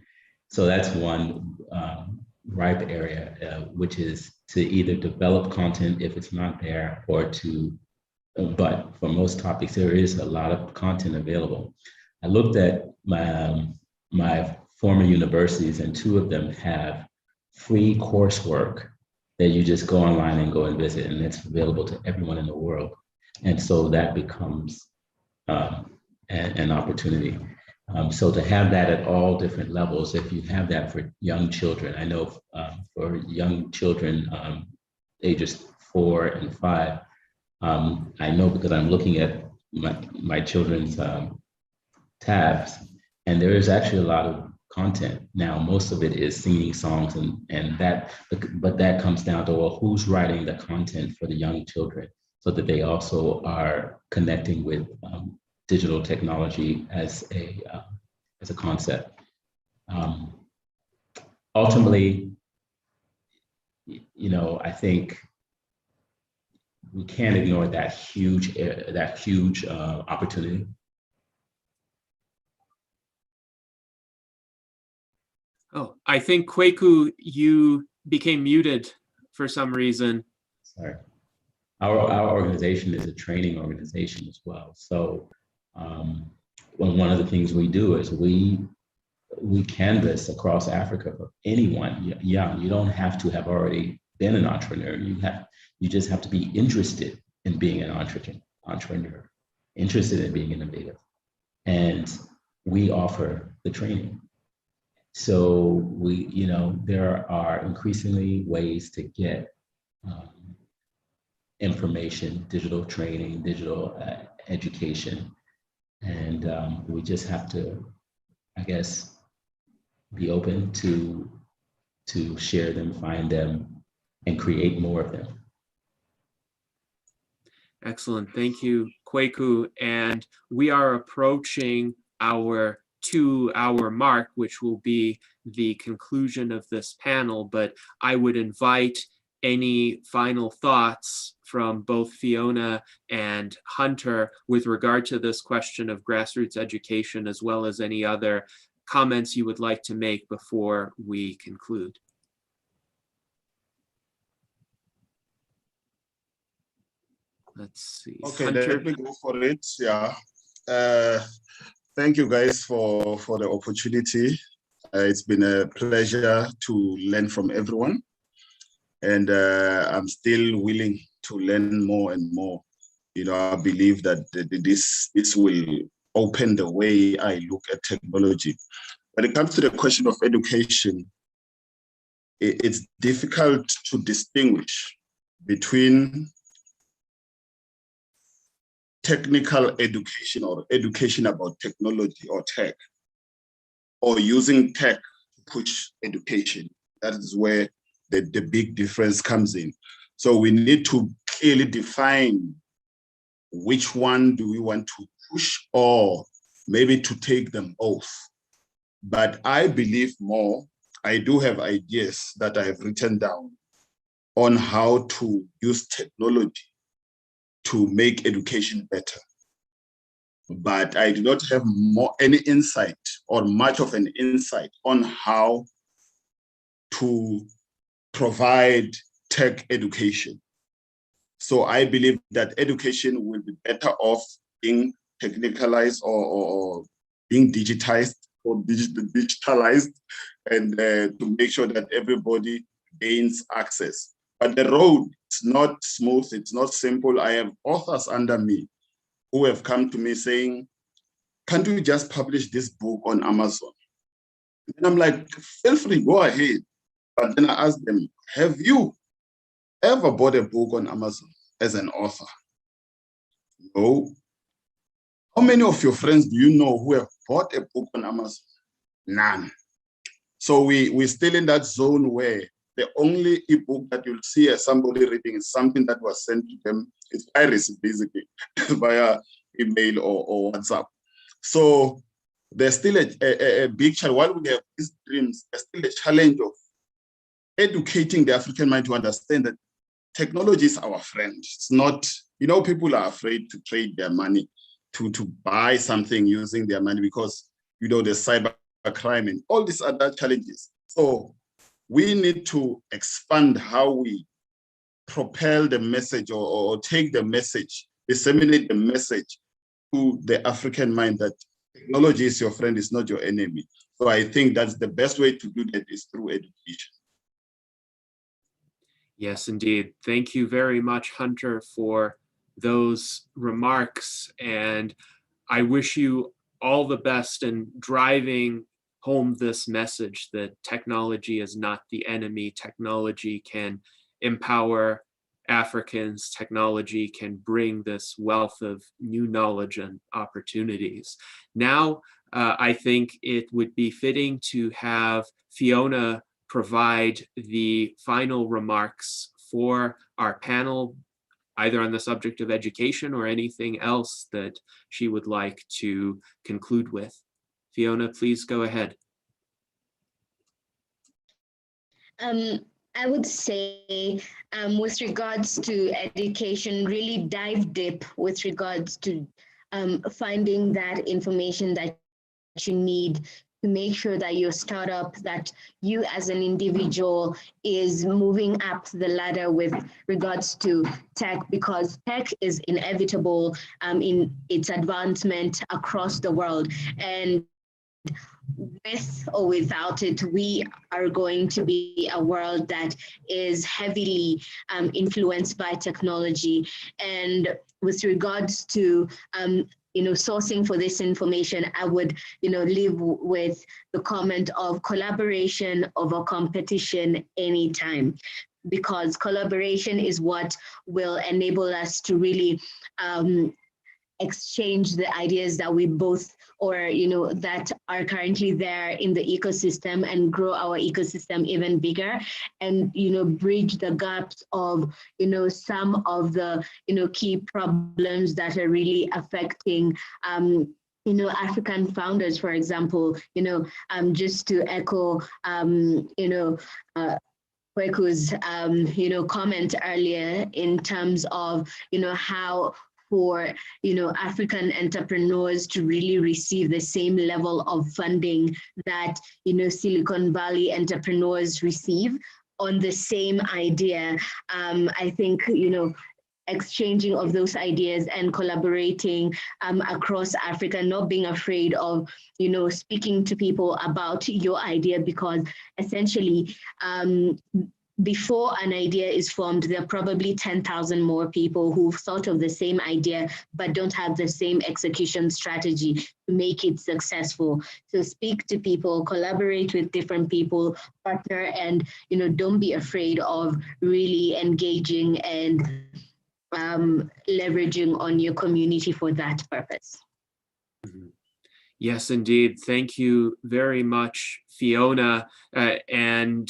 So that's one ripe area, which is to either develop content if it's not there, or to, but for most topics, there is a lot of content available. I looked at my former universities, and 2 of them have free coursework that you just go online and go and visit, and it's available to everyone in the world. And so that becomes an opportunity. So to have that at all different levels, if you have that for young children, I know for young children ages 4 and 5, I know because I'm looking at my children's tabs, and there is actually a lot of content. Now, most of it is singing songs and that, but that comes down to, well, who's writing the content for the young children so that they also are connecting with digital technology as a concept. Ultimately, you know, I think we can't ignore that huge opportunity. Oh, I think Kweku, you became muted for some reason. Sorry. Our organization is a training organization as well. So one of the things we do is we canvas across Africa for anyone young. You don't have to have already been an entrepreneur. You just have to be interested in being an entrepreneur, interested in being innovative. And we offer the training. So there are increasingly ways to get information, digital training, digital education. And we just have to, I guess, be open to share them, find them, and create more of them. Excellent. Thank you, Kweku. And we are approaching our 2-hour mark, which will be the conclusion of this panel, but I would invite any final thoughts from both Fiona and Hunter with regard to this question of grassroots education, as well as any other comments you would like to make before we conclude. Let's see. Okay, Hunter. let me go for it. Yeah. Thank you guys for the opportunity. It's been a pleasure to learn from everyone. And I'm still willing to learn more and more. You know, I believe that this will open the way I look at technology. When it comes to the question of education, it's difficult to distinguish between technical education or education about technology or tech, or using tech to push education. That is where the big difference comes in. So we need to clearly define which one do we want to push, or maybe to take them both. But I believe more, I do have ideas that I have written down on how to use technology to make education better. But I do not have any insight or much of an insight on how to provide tech education. So I believe that education will be better off being technicalized or being digitized or digitalized, and to make sure that everybody gains access. But the road is not smooth, it's not simple. I have authors under me who have come to me saying, can't you just publish this book on Amazon? And I'm like, feel free, go ahead. But then I ask them, have you ever bought a book on Amazon as an author? No. How many of your friends do you know who have bought a book on Amazon? None. So we're still in that zone where the only ebook that you'll see as somebody reading is something that was sent to them. It's piracy, basically, via email or WhatsApp. So there's still a big challenge. While we have these dreams, there's still a challenge of educating the African mind to understand that technology is our friend. It's not, people are afraid to trade their money, to buy something using their money because, there's cyber crime and all these other challenges. So we need to expand how we propel the message or take the message, disseminate the message to the African mind that technology is your friend, it's not your enemy. So I think that's the best way to do that is through education. Yes, indeed. Thank you very much, Hunter, for those remarks. And I wish you all the best in driving home this message that technology is not the enemy. Technology can empower Africans. Technology can bring this wealth of new knowledge and opportunities. Now, I think it would be fitting to have Fiona provide the final remarks for our panel, either on the subject of education or anything else that she would like to conclude with. Fiona, please go ahead. I would say with regards to education, really dive deep with regards to finding that information that you need to make sure that your startup, that you as an individual is moving up the ladder with regards to tech, because tech is inevitable in its advancement across the world. And with or without it, we are going to be a world that is heavily influenced by technology. And with regards to sourcing for this information, I would leave with the comment of collaboration over competition anytime, because collaboration is what will enable us to really exchange the ideas that we both, or that are currently there in the ecosystem, and grow our ecosystem even bigger, and bridge the gaps of some of the key problems that are really affecting African founders, for example. Just to echo Kweku's comment earlier in terms of how for African entrepreneurs to really receive the same level of funding that Silicon Valley entrepreneurs receive on the same idea. I think exchanging of those ideas and collaborating across Africa, not being afraid of speaking to people about your idea, because essentially before an idea is formed, there are probably 10,000 more people who've thought of the same idea but don't have the same execution strategy to make it successful. So speak to people, collaborate with different people, partner, and don't be afraid of really engaging and leveraging on your community for that purpose. Yes, indeed. Thank you very much, Fiona. And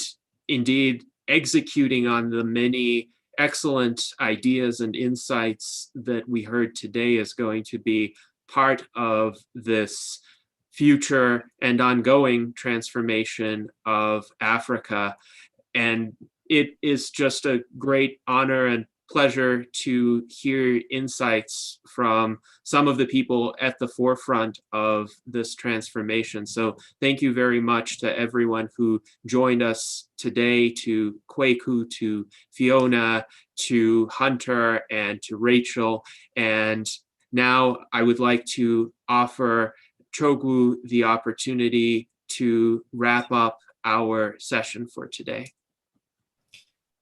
indeed, executing on the many excellent ideas and insights that we heard today is going to be part of this future and ongoing transformation of Africa. And it is just a great honor and pleasure to hear insights from some of the people at the forefront of this transformation. So thank you very much to everyone who joined us today, to Kweku, to Fiona, to Hunter, and to Rachel. And now I would like to offer Chogwu the opportunity to wrap up our session for today.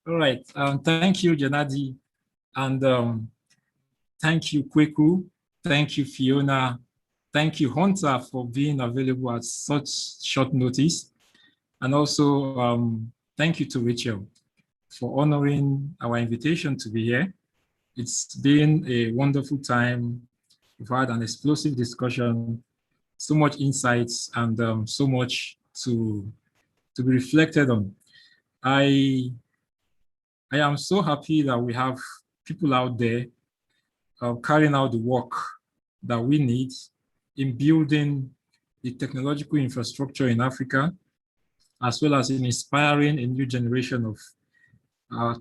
All right, thank you, Janadi, and thank you, Kweku, thank you, Fiona, thank you, Hunter, for being available at such short notice, and also thank you to Rachel for honoring our invitation to be here. It's been a wonderful time. We've had an explosive discussion, so much insights, and so much to be reflected on. I am so happy that we have people out there carrying out the work that we need in building the technological infrastructure in Africa, as well as in inspiring a new generation of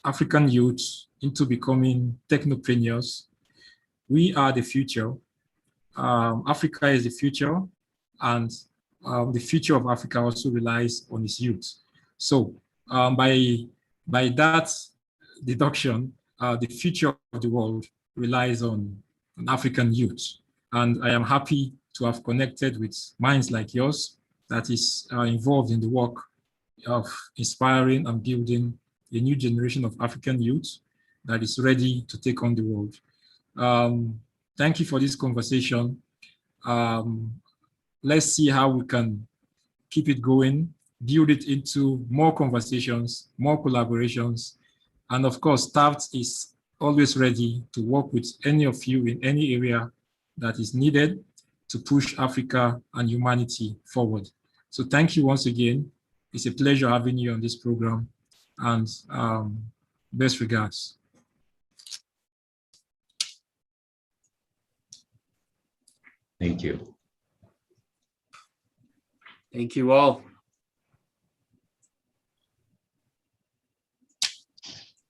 African youth into becoming technopreneurs. We are the future. Africa is the future, and the future of Africa also relies on its youth. So by that deduction, the future of the world relies on African youth. And I am happy to have connected with minds like yours that is involved in the work of inspiring and building a new generation of African youth that is ready to take on the world. Thank you for this conversation. let's see how we can keep it going, build it into more conversations, more collaborations. And of course, TAFFD is always ready to work with any of you in any area that is needed to push Africa and humanity forward. So thank you once again. It's a pleasure having you on this program, and best regards. Thank you. Thank you all.